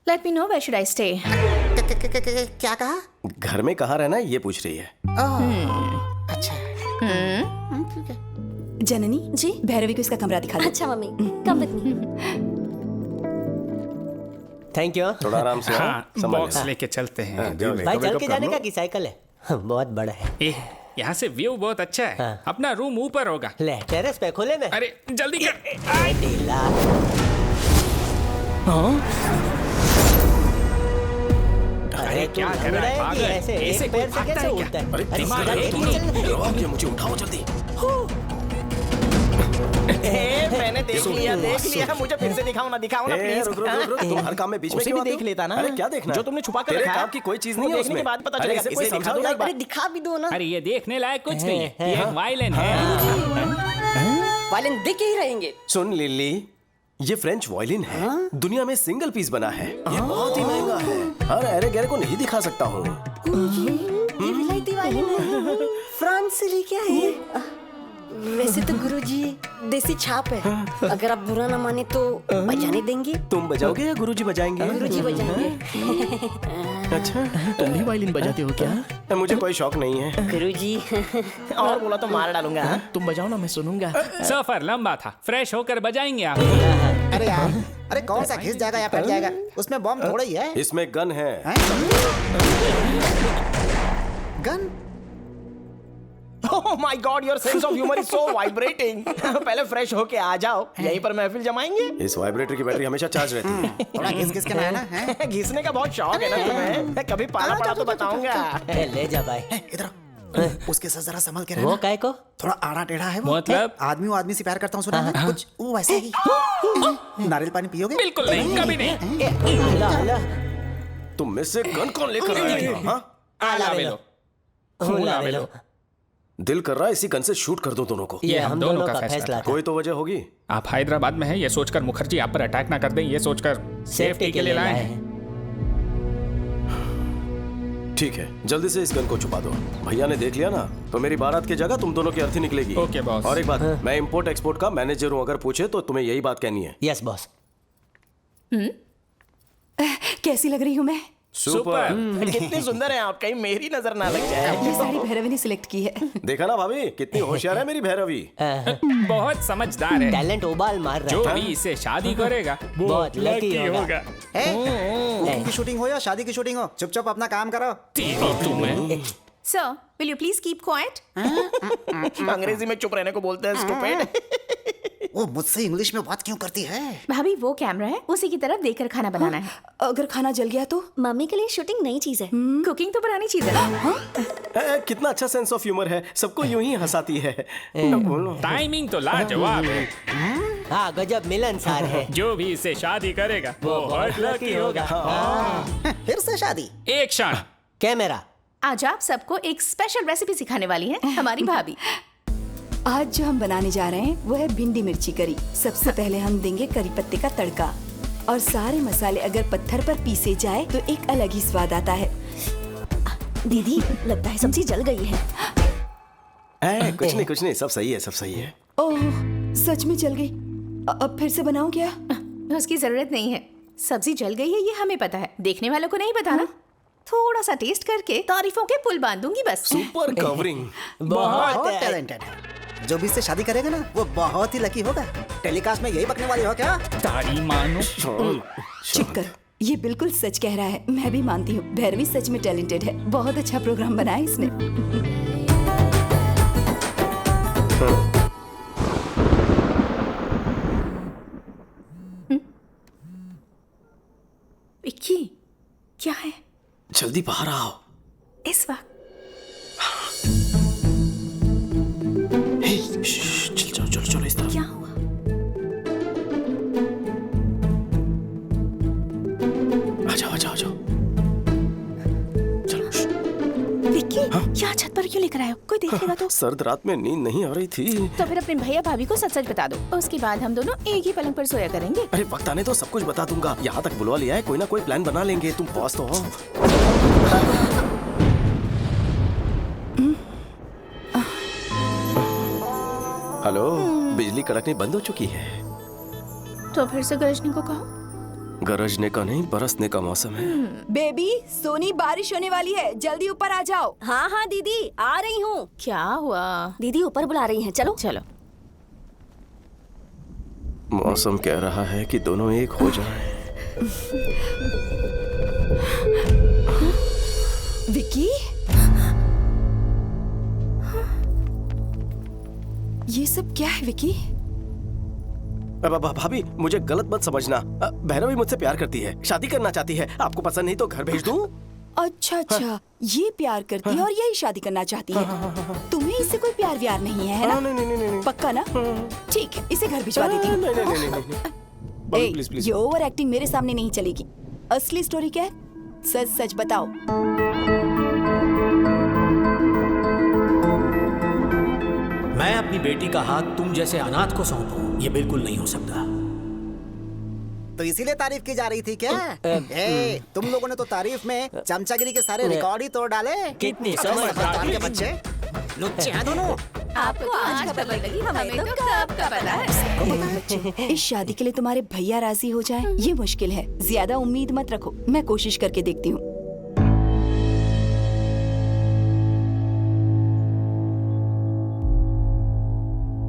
Let me know where should I stay. क्या कहा? घर में कहाँ रहना है ये पूछ रही है। अच्छा। ठीक है। जननी जी, भैरवी को इसका कमरा दिखा दो। अच्छा mummy, come with me. Thank you. थोड़ा आराम से। बॉक्स लेके चलते हैं। भाई चल के जाने का की साइकिल है? बहुत बड़ा है। यहाँ से व्यू बहुत अच्छा है। अपना रूम ऊपर होगा। ले टेरेस पे खोले में। अरे जल्दी कर। अरे क्या कर रहा है पागल? ऐसे पैर से कैसे उठता है? अरे दिमाग है, मुझे उठाओ जल्दी। मैंने देख लिया, मुझे फिर से दिखाओ ना प्लीज। रुक, तुम हर काम में बीच में उसे क्यों भी आते देख हो? लेता ना। अरे क्या देखना? जो तुमने छुपा कर तेरे रखा है। काम की कोई चीज नहीं है देखने उसमें। के बाद पता अरे चलेगा। इसे कोई इसे समझा दिखा दो दो एक बार। अरे दिखा भी दो ना। अरे ये देखने लायक कुछ नहीं है, ये एक वायलिन है। वायलिन देख ही रहेंगे। सुन लिली, ये फ्रेंच वायलिन है। दुनिया में सिंगल पीस बना है। ये बहुत ही महंगा है। हर अरे गहरे को नहीं दिखा सकता हूँ। फ्रांस से लेके आए हैं। वैसे तो गुरुजी देसी छाप है, अगर आप बुरा ना माने तो बजाने देंगे। तुम बजाओगे या गुरुजी बजाएंगे? गुरुजी बजाएंगे। अच्छा, तुम भी वायलिन बजाते हो क्या? मुझे कोई शौक नहीं है गुरुजी। और बोला तो मार डालूंगा। तुम बजाओ ना, मैं सुनूंगा। सफर लंबा था, फ्रेश होकर बजाएंगे आप। अरे यार, अरे कौन सा घिस जाएगा या फट जाएगा? उसमें बम थोड़ा ही है। इसमें गन है। Gun? Oh my God, your sense of humor is so vibrating. पहले फ्रेश होके आ जाओ, यहीं पर महफिल जमाएंगे। इस वाइब्रेटर की बैटरी हमेशा चार्ज रहती है। थोड़ा घिस के ना है ना? घिसने का बहुत शौक है ना तुम्हें? कभी पाला पड़ा तो बताऊंगा। ले जा भाई। इधर उसके साथ जरा संभल के रहना। वो काय को? थोड़ा आड़ा टेढ़ा है वो। मतलब? आदमी वो आदमी से प्यार करता हूँ सुना है? कुछ वो वैसे ही। नारियल पानी पियोगे? बिल्कुल नहीं, कभी नहीं। तुम में से गन कौन लेकर आया? हाँ? आला दिल कर रहा है इसी गन से शूट कर दो दोनों को। ये हम दोनों का फैसला था। कोई तो वजह होगी। आप हैदराबाद में हैं, ये सोचकर मुखर्जी आप पर अटैक ना कर दें, ये सोचकर सेफ्टी के लिए लाए हैं। ठीक है, जल्दी से इस गन को छुपा दो। भैया ने देख लिया ना तो मेरी बारात की जगह तुम दोनों की अर्थी निकलेगी। Okay boss. और एक बात, मैं इंपोर्ट एक्सपोर्ट का मैनेजर हूँ, अगर पूछे तो तुम्हें यही बात कहनी है। Yes boss. कैसी लग रही हूँ मैं? सुपर। कितनी सुंदर है आप, कहीं मेरी नजर ना लग जाए। ये साड़ी भैरवी ने सिलेक्ट की है। देखा ना भाभी, कितनी होशियार है मेरी भैरवी। बहुत समझदार है। टैलेंट उबाल मार रहा है। जो भी इससे शादी करेगा वो बहुत लकी होगा। कुकिंग की शूटिंग हो या शादी की शूटिंग हो, चुपचाप अपना काम करो। Sir will you please keep quiet? अंग्रेजी में चुप रहने को बोलते हैं स्टूपिड। वो मुझसे इंग्लिश में बात क्यों करती है? भाभी वो कैमरा है, उसी की तरफ देखकर खाना बनाना है। अगर खाना जल गया तो? मम्मी के लिए शूटिंग नई चीज है। कुकिंग तो पुरानी चीज है ना। कितना अच्छा सेंस ऑफ ह्यूमर है, सबको यूं ही हंसाती है। टाइमिंग तो लाजवाब है। हाँ गजब मिलनसार है। जो भी इससे शादी करेगा वो बहुत लकी होगा। फिर से शादी। एक क्षण। कैमरा। आज आप सबको एक स्पेशल रेसिपी सिखाने वाली है हमारी भाभी। आज जो हम बनाने जा रहे हैं वो है भिंडी मिर्ची करी। सबसे पहले हम देंगे करी पत्ते का तड़का, और सारे मसाले अगर पत्थर पर पीसे जाए तो एक अलग ही स्वाद आता है। दीदी लगता है सब्जी जल गई है। कुछ नहीं, सब सही है, सब सही है। ओह सच में जल गई। अब फिर से बनाऊं क्या? उसकी जरूरत नहीं है, सब्जी जल गई है ये हमें पता है, देखने वालों को नहीं पता ना। थोड़ा सा टेस्ट करके तारीफों के पुल बांधूंगी बस। Super covering. बहुत टैलेंटेड है। जो भी इससे शादी करेगा ना वो बहुत ही लकी होगा। टेलीकास्ट में यही बकने वाली हो क्या? तारी मानो। चुप कर, ये बिल्कुल सच कह रहा है। मैं भी मानती हूँ भैरवी सच में टैलेंटेड है। बहुत अच्छा प्रोग्राम बनाया इसने। विक्की क्या है? जल्दी बाहर आओ इस वक्त। चलो इस तरफ। क्या हुआ? आ जाओ। चलो। विक्की यहाँ छत पर क्यों लेकर आए हो? कोई देखेगा तो? सर्द रात में नींद नहीं आ रही थी। तो फिर अपने भैया भाभी को सच बता दो, उसके बाद हम दोनों एक ही पलंग पर सोया करेंगे। अरे वक्त आने तो सब कुछ बता दूंगा। यहाँ तक बुलवा लिया है, कोई ना कोई प्लान बना लेंगे। तुम बॉस तो हो। हेलो, बिजली कड़कनी बंद हो चुकी है। तो फिर से गरजने को कहो। गरजने का नहीं, बरसने का मौसम है। बेबी सोनी बारिश होने वाली है, जल्दी ऊपर आ जाओ। हाँ हाँ दीदी आ रही हूँ। क्या हुआ? दीदी ऊपर बुला रही हैं, चलो। चलो। मौसम कह रहा है कि दोनों एक हो जाएं। विक्की ये सब क्या है विक्की? भाभी मुझे गलत मत समझना। भैरवी मुझसे प्यार करती है, शादी करना चाहती है। आपको पसंद नहीं तो घर भेज दूं? अच्छा ये प्यार करती है और यही शादी करना चाहती है। तुम्हें इससे कोई प्यार व्यार नहीं है ना? नहीं। पक्का ना? ठीक है, इसे घर भिजवा देती हूँ। ये ओवर एक्टिंग मेरे सामने नहीं चलेगी। असली स्टोरी क्या है? सच सच बताओ। मैं अपनी बेटी का हाथ तुम जैसे अनाथ को सौंपूं, ये बिल्कुल नहीं हो सकता। तो इसीलिए तारीफ की जा रही थी क्या? तुम लोगों ने तो तारीफ में चमचागिरी के सारे रिकॉर्ड ही तोड़ डाले। कितनी समझदार के बच्चे, लुच्चे हैं दोनों। आपको आज खबर लगी, हमें तो कब का पता है। इस शादी के लिए तुम्हारे भैया राजी हो जाए ये मुश्किल है। ज्यादा उम्मीद मत रखो, मैं कोशिश करके देखती हूँ।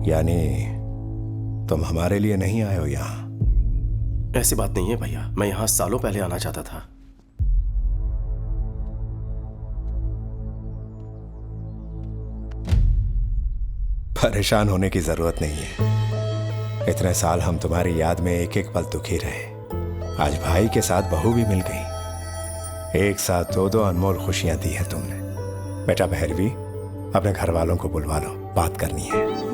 यानी तुम हमारे लिए नहीं आए हो यहाँ? ऐसी बात नहीं है भैया, मैं यहाँ सालों पहले आना चाहता था। परेशान होने की जरूरत नहीं है। इतने साल हम तुम्हारी याद में एक एक पल दुखी रहे। आज भाई के साथ बहू भी मिल गई। एक साथ दो अनमोल खुशियां दी है तुमने। बेटा भैरवी, अपने घर वालों को बुलवा लो, बात करनी है।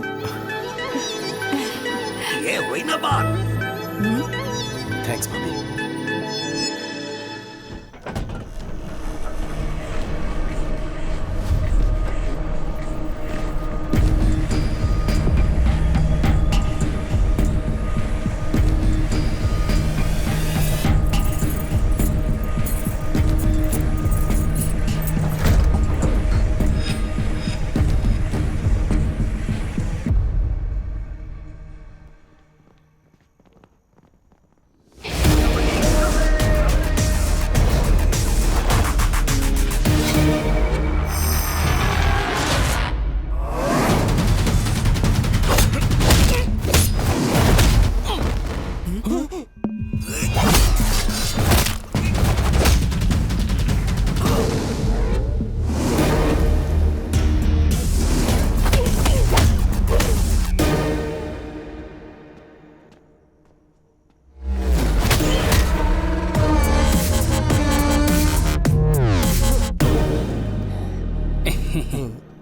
ये हुई ना बात। Thanks mummy.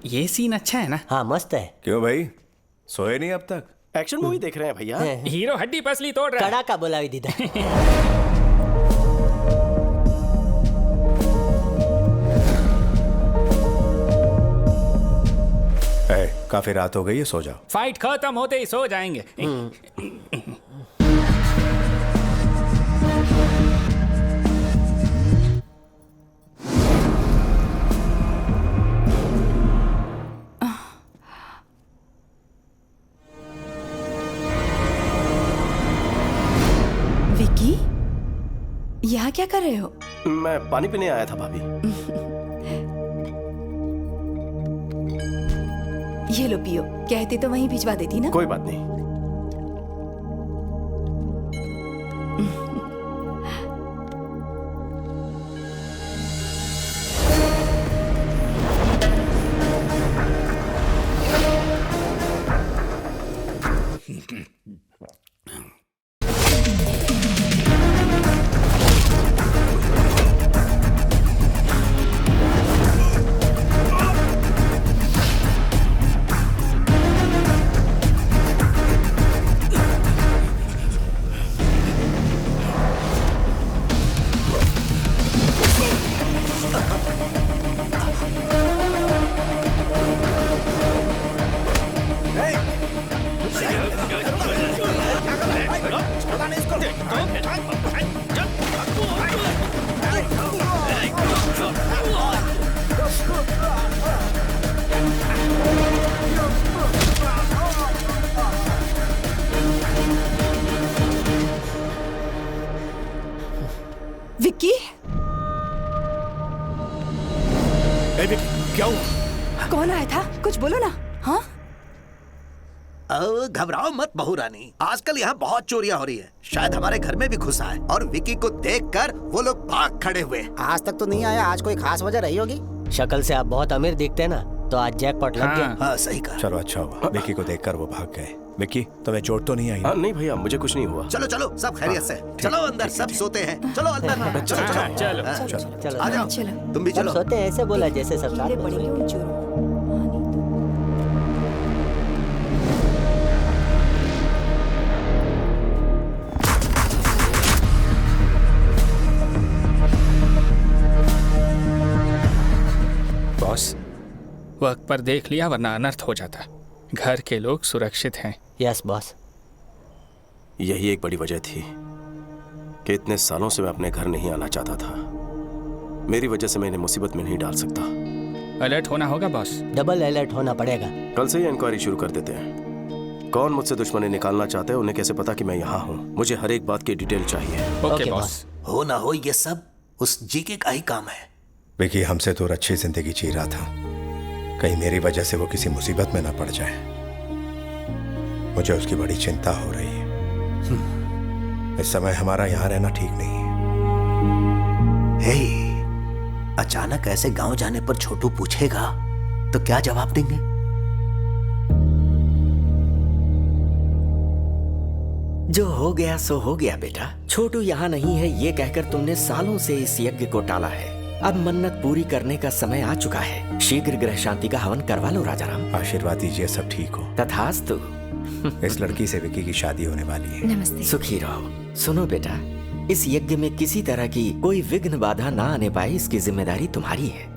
ये सीन अच्छा है ना? हाँ मस्त है। क्यों भाई, सोए नहीं अब तक? एक्शन मूवी देख रहे हैं भैया। हीरो हड्डी पसली तोड़ रहा है। कड़ा का बोला दीदा। काफी रात हो गई है, सो जाओ। फाइट खत्म होते ही सो जाएंगे। विकी, यहाँ क्या कर रहे हो? मैं पानी पीने आया था भाभी। ये लो पियो, कहते तो वहीं भिजवा देती ना। कोई बात नहीं। विक्की, क्या हुआ? कौन आया था? कुछ बोलो ना। हाँ, घबराओ मत बहू रानी, आजकल यहाँ बहुत चोरियां हो रही है। शायद हमारे घर में भी घुसा है और विकी को देखकर वो लोग भाग खड़े हुए। आज तक तो नहीं आया, आज कोई खास वजह रही होगी। शक्ल से आप बहुत अमीर दिखते हैं ना, तो आज जैकपॉट लग गया। हाँ सही कहा। चलो अच्छा हुआ, विकी को देखकर वो भाग गए। विकी, तुम्हें चोट तो नहीं आई? नहीं भैया, मुझे कुछ नहीं हुआ। चलो चलो, सब खैरियत से। चलो अंदर, सब सोते हैं। चलो अंदर। चलो आ जाओ, तुम भी चलो। सोते हैं ऐसे बोला जैसे सब साथ में। बॉस, वक्त पर देख लिया वरना अनर्थ हो जाता। घर के लोग सुरक्षित हैं। Yes boss. यही एक बड़ी वजह थी कि इतने सालों से मैं अपने घर नहीं आना चाहता था। मेरी वजह से मैं इन्हें मुसीबत में नहीं डाल सकता। अलर्ट होना होगा बॉस। डबल अलर्ट होना पड़ेगा। कल से ही इंक्वायरी शुरू कर देते हैं। कौन मुझसे दुश्मनी निकालना चाहते हैं, उन्हें कैसे पता कि मैं यहाँ हूँ? मुझे हर एक बात की डिटेल चाहिए। Okay boss. हो ना हो, ये सब उस जीके का ही काम है। विकी हमसे दूर अच्छी जिंदगी जी रहा था, कहीं मेरी वजह से वो किसी मुसीबत में ना पड़ जाए। मुझे उसकी बड़ी चिंता हो रही है। इस समय हमारा यहाँ रहना ठीक नहीं है। अचानक ऐसे गांव जाने पर छोटू पूछेगा तो क्या जवाब देंगे? जो हो गया सो हो गया बेटा। छोटू यहाँ नहीं है ये कहकर तुमने सालों से इस यज्ञ को टाला है। अब मन्नत पूरी करने का समय आ चुका है। शीघ्र ग्रह शांति का हवन करवा लो राजाराम। आशीर्वाद दीजिए सब ठीक हो। तथास्तु। इस लड़की से विकी की शादी होने वाली है। नमस्ते। सुखी रहो। सुनो बेटा, इस यज्ञ में किसी तरह की कोई विघ्न बाधा ना आने पाए, इसकी जिम्मेदारी तुम्हारी है।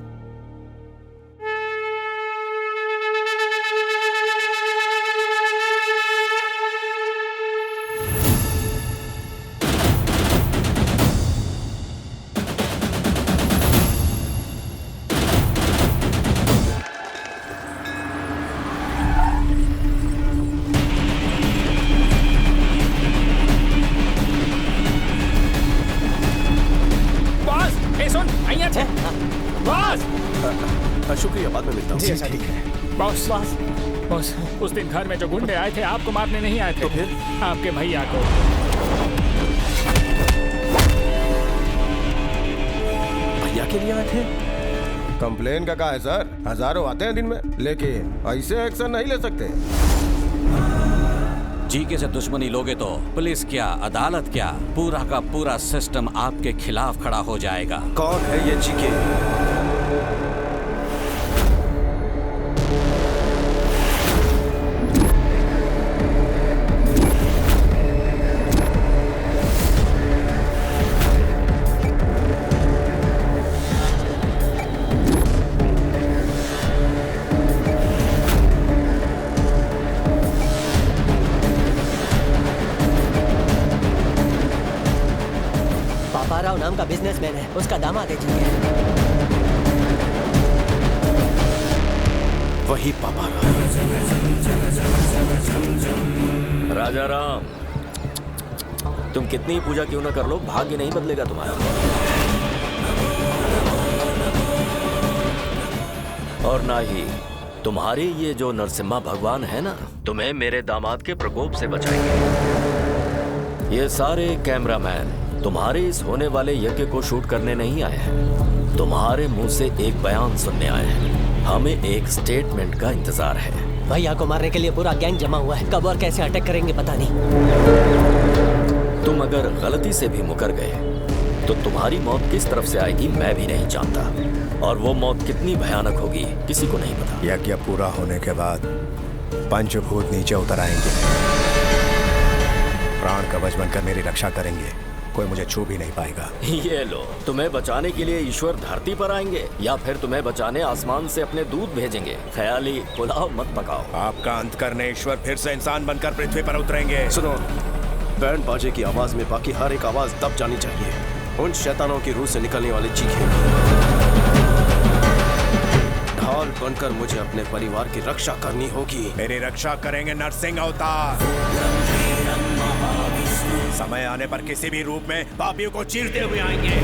शुक्रिया, बाद में मिलता हूँ। ठीक है बॉस। बॉस, उस दिन घर में जो गुंडे आए थे आपको मारने नहीं आए थे। तो फिर आपके भैया को। भैया के लिए आए थे? कंप्लेन का है सर, हजारों आते हैं दिन में, लेकिन ऐसे एक्शन नहीं ले सकते। जीके से दुश्मनी लोगे तो पुलिस क्या, अदालत क्या, पूरा का पूरा सिस्टम आपके खिलाफ खड़ा हो जाएगा। कौन है ये जीके? उसका दामाद है जी। वही पापा राजा राम, तुम कितनी ही पूजा क्यों ना कर लो, भाग्य नहीं बदलेगा तुम्हारा। और ना ही तुम्हारे ये जो नरसिम्हा भगवान है ना, तुम्हें मेरे दामाद के प्रकोप से बचाएंगे। ये सारे कैमरामैन तुम्हारे इस होने वाले यज्ञ को शूट करने नहीं आए हैं, तुम्हारे मुंह से एक बयान सुनने आए हैं। हमें एक स्टेटमेंट का इंतजार है। भैया को मारने के लिए पूरा गैंग जमा हुआ है, कब और कैसे अटैक करेंगे पता नहीं। तुम अगर गलती से भी मुकर गए तो तुम्हारी मौत किस तरफ से आएगी मैं भी नहीं जानता, और वो मौत कितनी भयानक होगी किसी को नहीं पता। यज्ञ पूरा होने के बाद पंचभूत नीचे उतर आएंगे, प्राण कवच बनकर मेरी रक्षा करेंगे, कोई मुझे छू भी नहीं पाएगा। ये लो, तुम्हें बचाने के लिए ईश्वर धरती पर आएंगे या फिर तुम्हें बचाने आसमान से अपने दूत भेजेंगे। ख्याली पुलाव मत पकाओ। आपका अंत करने ईश्वर फिर से इंसान बनकर पृथ्वी पर उतरेंगे। सुनो, बैंड बाजे की आवाज में बाकी हर एक आवाज दब जानी चाहिए। उन शैतानों की रूह से निकलने वाली चीखें ढाल बनकर मुझे अपने परिवार की रक्षा करनी होगी। मेरी रक्षा करेंगे नरसिंह अवतार। समय आने पर किसी भी रूप में पापियों को चीरते हुए आएंगे।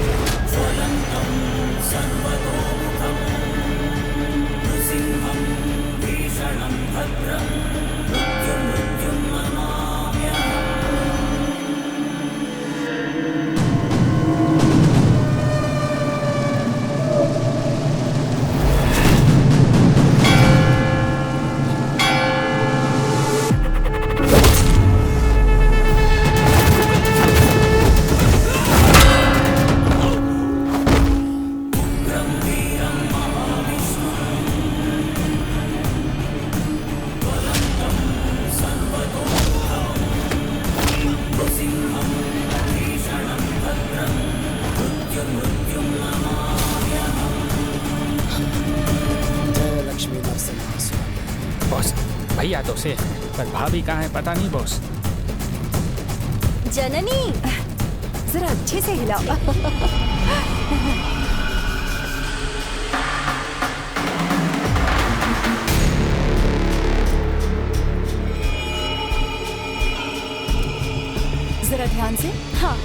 बॉस, भैया तो से पर भाभी कहाँ है पता नहीं बॉस। जननी, जरा अच्छे से हिलाओ। जरा ध्यान से। हाँ,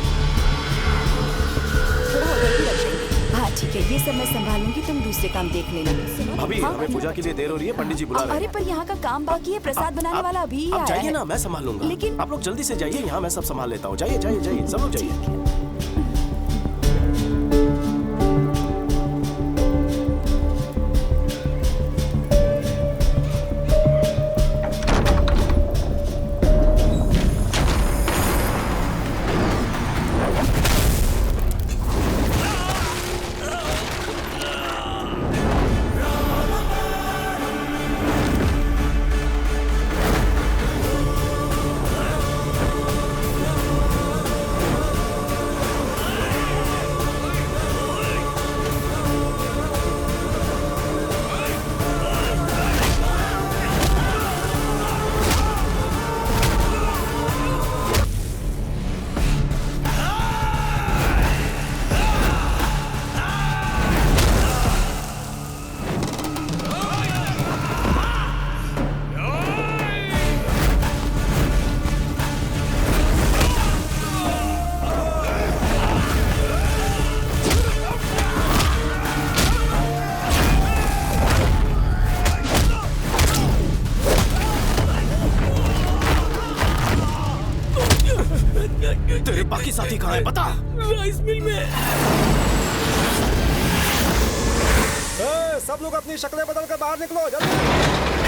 थोड़ा उधर भी रखेंगे। हाँ ठीक है, ये सब मैं संभाल लूंगी, तुम दूसरे काम देख लेना। भाभी, हमें पूजा के लिए देर हो रही है, पंडित जी बुला रहे हैं। अरे पर यहाँ का काम बाकी है, प्रसाद बनाने वाला अभी ही आप आया जाइए है। ना, मैं संभाल लूंगा। लेकिन आप लोग जल्दी से जाइए, यहाँ मैं सब संभाल लेता हूँ। जाइए जाइए जाइए, सब लोग जाइए। तेरे बाकी साथी कहाँ है बता? राइस मिल में। सब लोग अपनी शक्लें बदल कर बाहर निकलो जल्दी।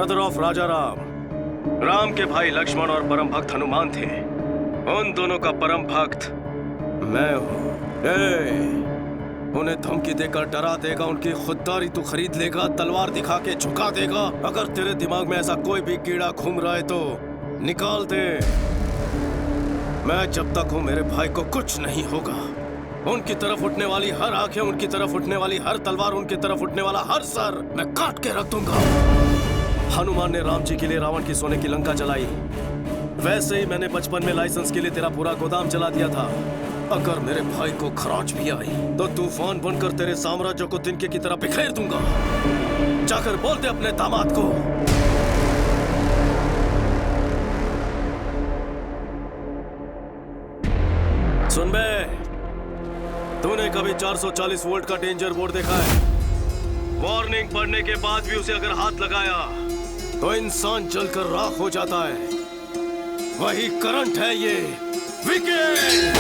ब्रदर ऑफ राजा राम, राम के भाई लक्ष्मण और परम भक्त हनुमान थे। उन दोनों का परम भक्त मैं हूँ। उन्हें धमकी देकर डरा देगा, उनकी खुददारी तू खरीद लेगा, तलवार दिखा के झुका देगा। अगर तेरे दिमाग में ऐसा कोई भी कीड़ा घूम रहा है तो निकाल दे। मैं जब तक हूँ मेरे भाई को कुछ नहीं होगा। उनकी तरफ उठने वाली हर आंखें, उनकी तरफ उठने वाली हर तलवार, उनकी तरफ उठने वाला हर सर मैं काट के रख दूंगा। हनुमान ने राम जी के लिए रावण की सोने की लंका जलाई, वैसे ही मैंने बचपन में लाइसेंस के लिए तेरा पूरा गोदाम जला दिया था। अगर मेरे भाई को खरोंच भी आई तो तूफान बनकर तेरे साम्राज्य को तिनके की तरह बिखेर दूंगा। जाकर बोल दे अपने दामाद को। सुन बे, तूने कभी 440 वोल्ट का डेंजर बोर्ड देखा है? वार्निंग पढ़ने के बाद भी उसे अगर हाथ लगाया तो इंसान जलकर राख हो जाता है। वही करंट है ये। विकेट!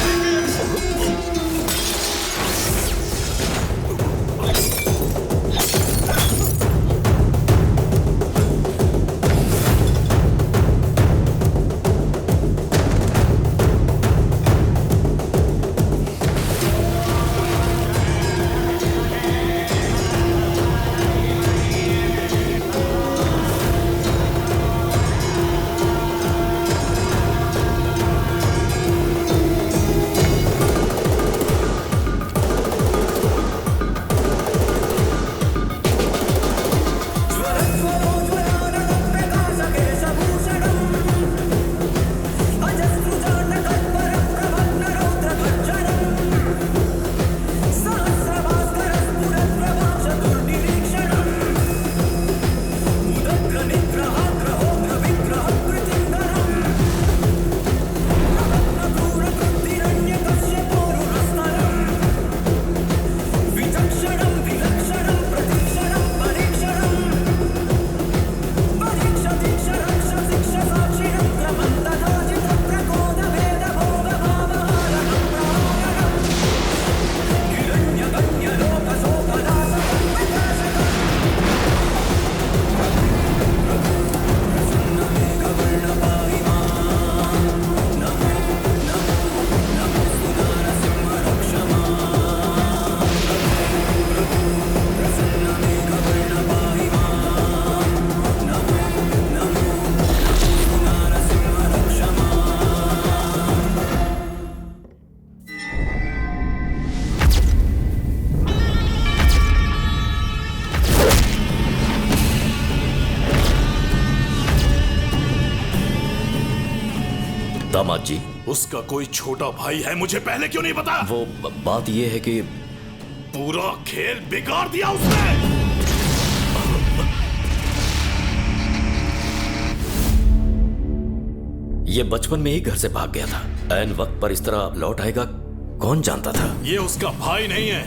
दामाद जी, उसका कोई छोटा भाई है, मुझे पहले क्यों नहीं बताया? वो बात ये है कि पूरा खेल बिगाड़ दिया उसने। ये बचपन में ही घर से भाग गया था। ऐन वक्त पर इस तरह लौट आएगा कौन जानता था। ये उसका भाई नहीं है।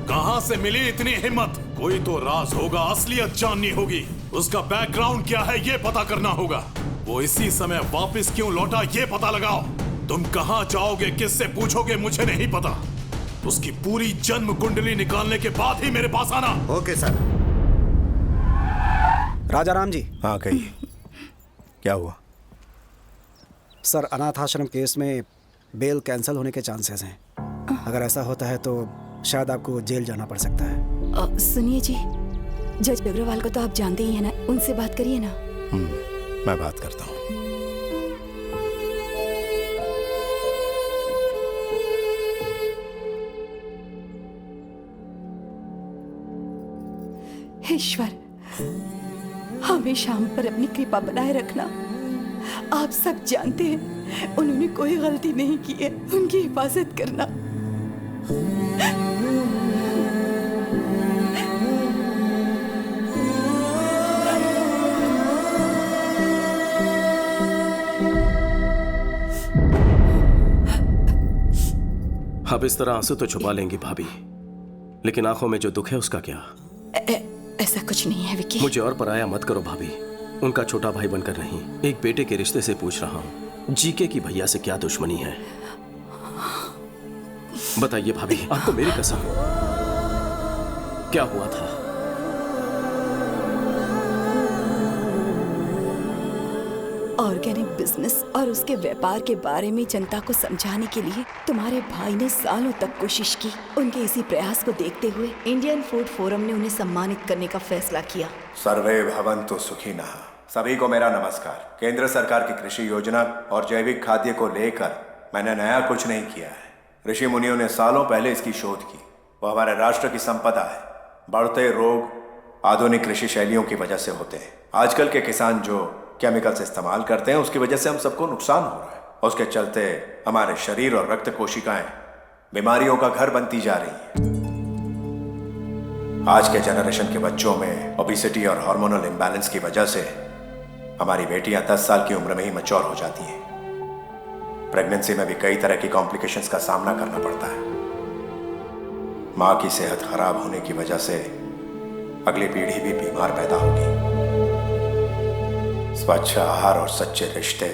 कहां से मिली इतनी हिम्मत? कोई तो राज होगा, असलियत जाननी होगी। उसका बैकग्राउंड क्या है ये पता करना होगा। वो इसी समय वापस क्यों लौटा ये पता लगाओ। तुम कहां जाओगे, किससे पूछोगे, मुझे नहीं पता। उसकी पूरी जन्म कुंडली निकालने के बाद ही मेरे पास आना। Okay sir. राजा राम जी। हाँ कहिए, क्या हुआ? सर, अनाथ आश्रम केस में बेल कैंसिल होने के चांसेस हैं। अगर ऐसा होता है तो शायद आपको जेल जाना पड़ सकता है। सुनिए जी, जज अग्रवाल को तो आप जानते ही हैं ना, उनसे बात करिए ना। मैं बात करता हूँ। ईश्वर, हमेशा हम पर अपनी कृपा बनाए रखना। आप सब जानते हैं उन्होंने कोई गलती नहीं की है, उनकी हिफाजत करना। अब इस तरह आंसू तो छुपा लेंगी भाभी, लेकिन आंखों में जो दुख है उसका क्या? ऐसा कुछ नहीं है विकी। मुझे और पराया मत करो भाभी। उनका छोटा भाई बनकर नहीं, एक बेटे के रिश्ते से पूछ रहा हूँ। जीके की भैया से क्या दुश्मनी है? बताइए भाभी, आपको मेरी कसम, क्या हुआ था? ऑर्गेनिक बिजनेस और उसके व्यापार के बारे में जनता को समझाने के लिए तुम्हारे भाई ने सालों तक कोशिश की। उनके इसी प्रयास को देखते हुए इंडियन फूड फोरम ने उन्हें सम्मानित करने का फैसला किया। सर्वे भवन्तु सुखिनः। सभी को मेरा नमस्कार। केंद्र सरकार की कृषि योजना और जैविक खाद्य को लेकर मैंने नया कुछ नहीं किया है। ऋषि मुनियों ने सालों पहले इसकी शोध की। वो हमारे राष्ट्र की संपदा है। बढ़ते रोग आधुनिक कृषि शैलियों की वजह से होते हैं। आजकल के किसान जो केमिकल्स इस्तेमाल करते हैं उसकी वजह से हम सबको नुकसान हो रहा है। उसके चलते हमारे शरीर और रक्त कोशिकाएं बीमारियों का घर बनती जा रही हैं। आज के जनरेशन के बच्चों में ओबेसिटी और हार्मोनल इम्बैलेंस की वजह से हमारी बेटियां 10 साल की उम्र में ही मैच्योर हो जाती हैं। प्रेगनेंसी में भी कई तरह की कॉम्प्लिकेशंस का सामना करना पड़ता है। माँ की सेहत खराब होने की वजह से अगली पीढ़ी भी बीमार पैदा होगी। स्वच्छ आहार और सच्चे रिश्ते,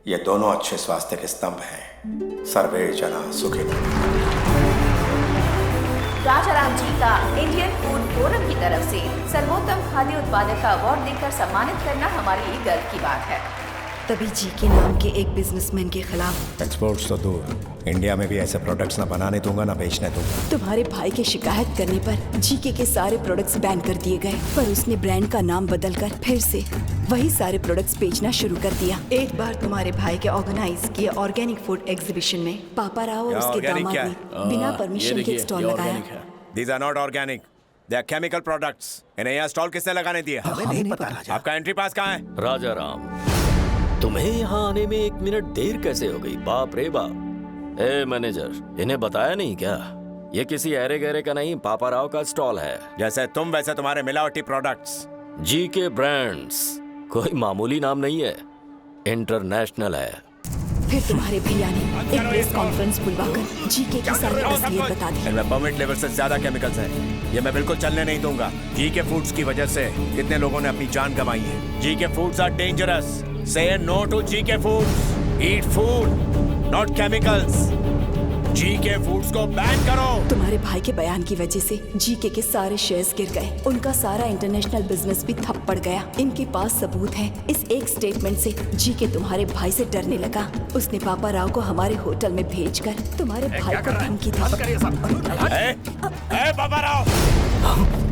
ये दोनों अच्छे स्वास्थ्य के स्तंभ हैं। सर्वे जना सुखिनः। राजाराम जी का इंडियन फूड फोरम की तरफ से सर्वोत्तम खाद्य उत्पादक का अवार्ड देकर सम्मानित करना हमारे लिए गर्व की बात है। तभी जी के नाम के एक बिजनेसमैन के खिलाफ एक्सपोर्ट्स तो दूर, इंडिया में भी ऐसे प्रोडक्ट्स ना बनाने दूंगा ना बेचने दूंगा। तुम्हारे भाई के शिकायत करने पर जीके के सारे प्रोडक्ट्स बैन कर दिए गए, पर उसने ब्रांड का नाम बदलकर फिर से वही सारे प्रोडक्ट्स बेचना शुरू कर दिया। एक बार तुम्हारे भाई के ऑर्गेनाइज किए ऑर्गेनिक फूड एग्जीबिशन में पापा राव और उसके दामाद ने बिना परमिशन के स्टॉल लगाया। These are not organic. They are chemical products. इन्हें यहाँ स्टॉल किसने लगाने दिया? हमें नहीं पता राजा। आपका एंट्री पास कहाँ है? राजा राम, तुम्हें यहाँ आने में 1 मिनट देर कैसे हो गई? बाप रे बाप। ए मैनेजर, इन्हें बताया नहीं क्या? ये किसी ऐरे गहरे का नहीं, पापा राव का स्टॉल है। जैसे तुम वैसे तुम्हारे मिलावटी प्रोडक्ट्स। जीके ब्रांड्स कोई मामूली नाम नहीं है, इंटरनेशनल है। फिर तुम्हारे भैया ने एक प्रेस कॉन्फ्रेंस बुलवाकर जीके की सारी असलियत बता दी। इनमें परमिट लेवल से ज्यादा केमिकल्स हैं। ये मैं बिल्कुल चलने नहीं दूंगा। जीके फूड्स की वजह से कितने लोगों ने अपनी जान गंवाई है। GK foods are dangerous. Say no to GK Foods. Eat food, not chemicals. GK Foods को बैन करो। तुम्हारे भाई के बयान की वजह से जीके के सारे शेयर्स गिर गए। उनका सारा इंटरनेशनल बिजनेस भी ठप पड़ गया। इनके पास सबूत है। इस एक स्टेटमेंट से जीके तुम्हारे भाई से डरने लगा। उसने पापा राव को हमारे होटल में भेजकर तुम्हारे भाई को धमकी दी। पापा राव,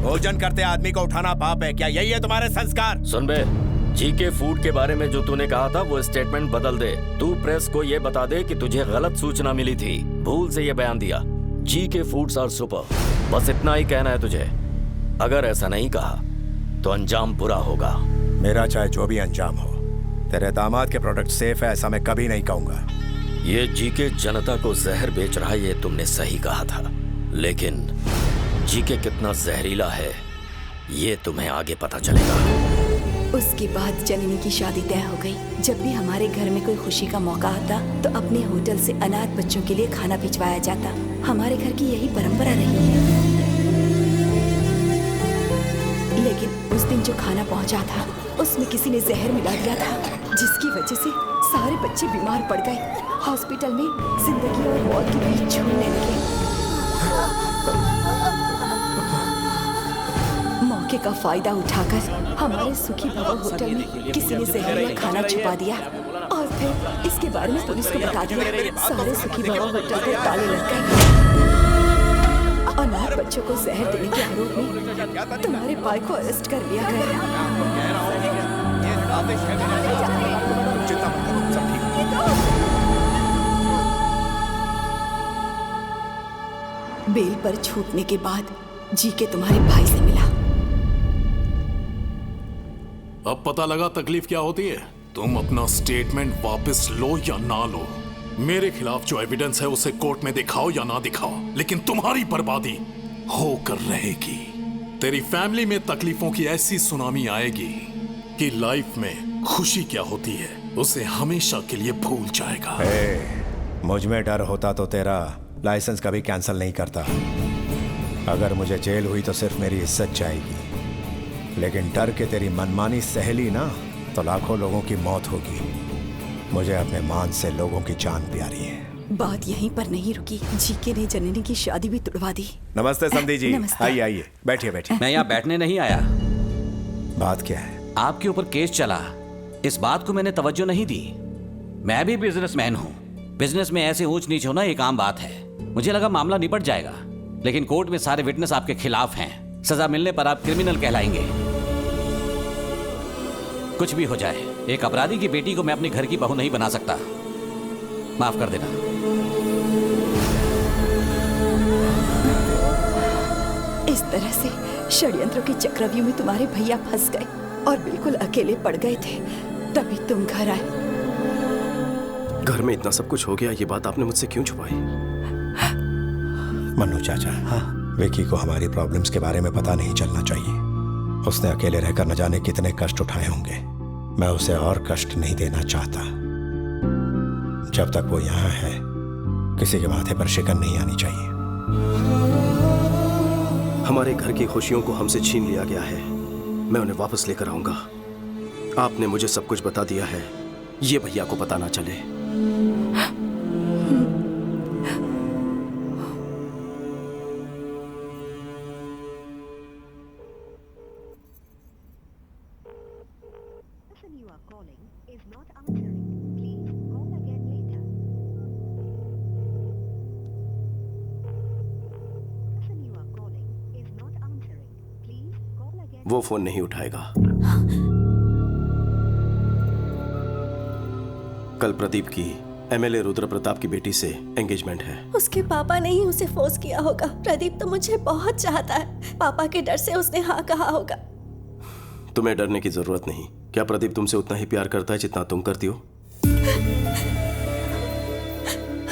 भोजन करते आदमी को उठाना पाप है क्या? यही है तुम्हारे संस्कार? सुन बे, जीके फूड के बारे में जो तूने कहा था वो स्टेटमेंट बदल दे। तू प्रेस को ये बता दे कि तुझे गलत सूचना मिली थी, भूल से ये बयान दिया। जीके फूड्स आर सुपर, बस इतना ही कहना है तुझे। अगर ऐसा नहीं कहा तो अंजाम बुरा होगा। मेरा चाहे जो भी अंजाम हो, तेरे दामाद के प्रोडक्ट सेफ है ऐसा मैं कभी नहीं कहूंगा। ये जीके जनता को जहर बेच रहा है, ये तुमने सही कहा था, लेकिन जीके कितना जहरीला है ये तुम्हें आगे पता चलेगा। उसके बाद जननी की शादी तय हो गई। जब भी हमारे घर में कोई खुशी का मौका आता तो अपने होटल से अनाथ बच्चों के लिए खाना भिजवाया जाता। हमारे घर की यही परंपरा रही है। लेकिन उस दिन जो खाना पहुंचा था उसमें किसी ने जहर मिला दिया था, जिसकी वजह से सारे बच्चे बीमार पड़ गए। हॉस्पिटल में जिंदगी और मौत के बीच झूलने लगे। मौके का फायदा उठाकर हमारे सुखी भवन होटल में किसी ने जहरीला खाना छुपा दिया और फिर इसके बारे में पुलिस को बता दिया। सारे सुखी भवन होटल को ताले लग गए। अनाथ बच्चों को जहर देने के आरोप में तुम्हारे भाई को अरेस्ट कर लिया गया। बेल पर छूटने के बाद जीके तुम्हारे भाई से मिला। अब पता लगा तकलीफ क्या होती है। तुम अपना स्टेटमेंट वापस लो या ना लो, मेरे खिलाफ जो एविडेंस है उसे कोर्ट में दिखाओ या ना दिखाओ, लेकिन तुम्हारी बर्बादी होकर रहेगी। तेरी फैमिली में तकलीफों की ऐसी सुनामी आएगी कि लाइफ में खुशी क्या होती है उसे हमेशा के लिए भूल जाएगा। मुझ में डर होता तो तेरा लाइसेंस कभी कैंसिल नहीं करता। अगर मुझे जेल हुई तो सिर्फ मेरी इज्जत जाएगी, लेकिन डर के तेरी मनमानी सहेली ना तो लाखों लोगों की मौत होगी। मुझे अपने मान से लोगों की जान प्यारी है। बात यहीं पर नहीं रुकी, जीके ने जननी की शादी भी तुड़वा दी। नमस्ते समधी जी। आइए आइए, बैठिए बैठिए। मैं यहाँ बैठने नहीं आया। बात क्या है? आपके ऊपर केस चला। इस बात को मैंने तवज्जो नहीं दी। मैं भी बिजनेसमैन हूँ। बिजनेस में ऐसे ऊंच नीच होना एक आम बात है। मुझे लगा मामला निपट जाएगा, लेकिन कोर्ट में सारे विटनेस आपके खिलाफ हैं। सजा मिलने पर आप क्रिमिनल कहलाएंगे। कुछ भी हो जाए, एक अपराधी की बेटी को मैं अपने घर की बहू नहीं बना सकता। माफ कर देना। इस तरह से षड्यंत्रों के चक्रव्यूह में तुम्हारे भैया फंस गए और बिल्कुल अकेले पड़ गए थे, तभी तुम घर आए। घर में इतना सब कुछ हो गया, ये बात आपने मुझसे क्यों छुपाई? मन्नू चाचा, विकी को हमारी प्रॉब्लम्स के बारे में पता नहीं चलना चाहिए। उसने अकेले रहकर न जाने कितने कष्ट उठाए होंगे। मैं उसे और कष्ट नहीं देना चाहता। जब तक वो यहाँ है, किसी के माथे पर शिकन नहीं आनी चाहिए। हमारे घर की खुशियों को हमसे छीन लिया गया है। मैं उन्हें वापस लेकर आऊंगा। आपने मुझे सब कुछ बता दिया है, ये भैया को पता ना चले। वो फोन नहीं उठाएगा। कल प्रदीप की एमएलए रुद्र प्रताप की बेटी से एंगेजमेंट है। उसके पापा ने ही उसे फोर्स किया होगा। प्रदीप तो मुझे बहुत चाहता है। पापा के डर से उसने हाँ कहा होगा। तुम्हें डरने की जरूरत नहीं। क्या प्रदीप तुमसे उतना ही प्यार करता है जितना तुम करती हो?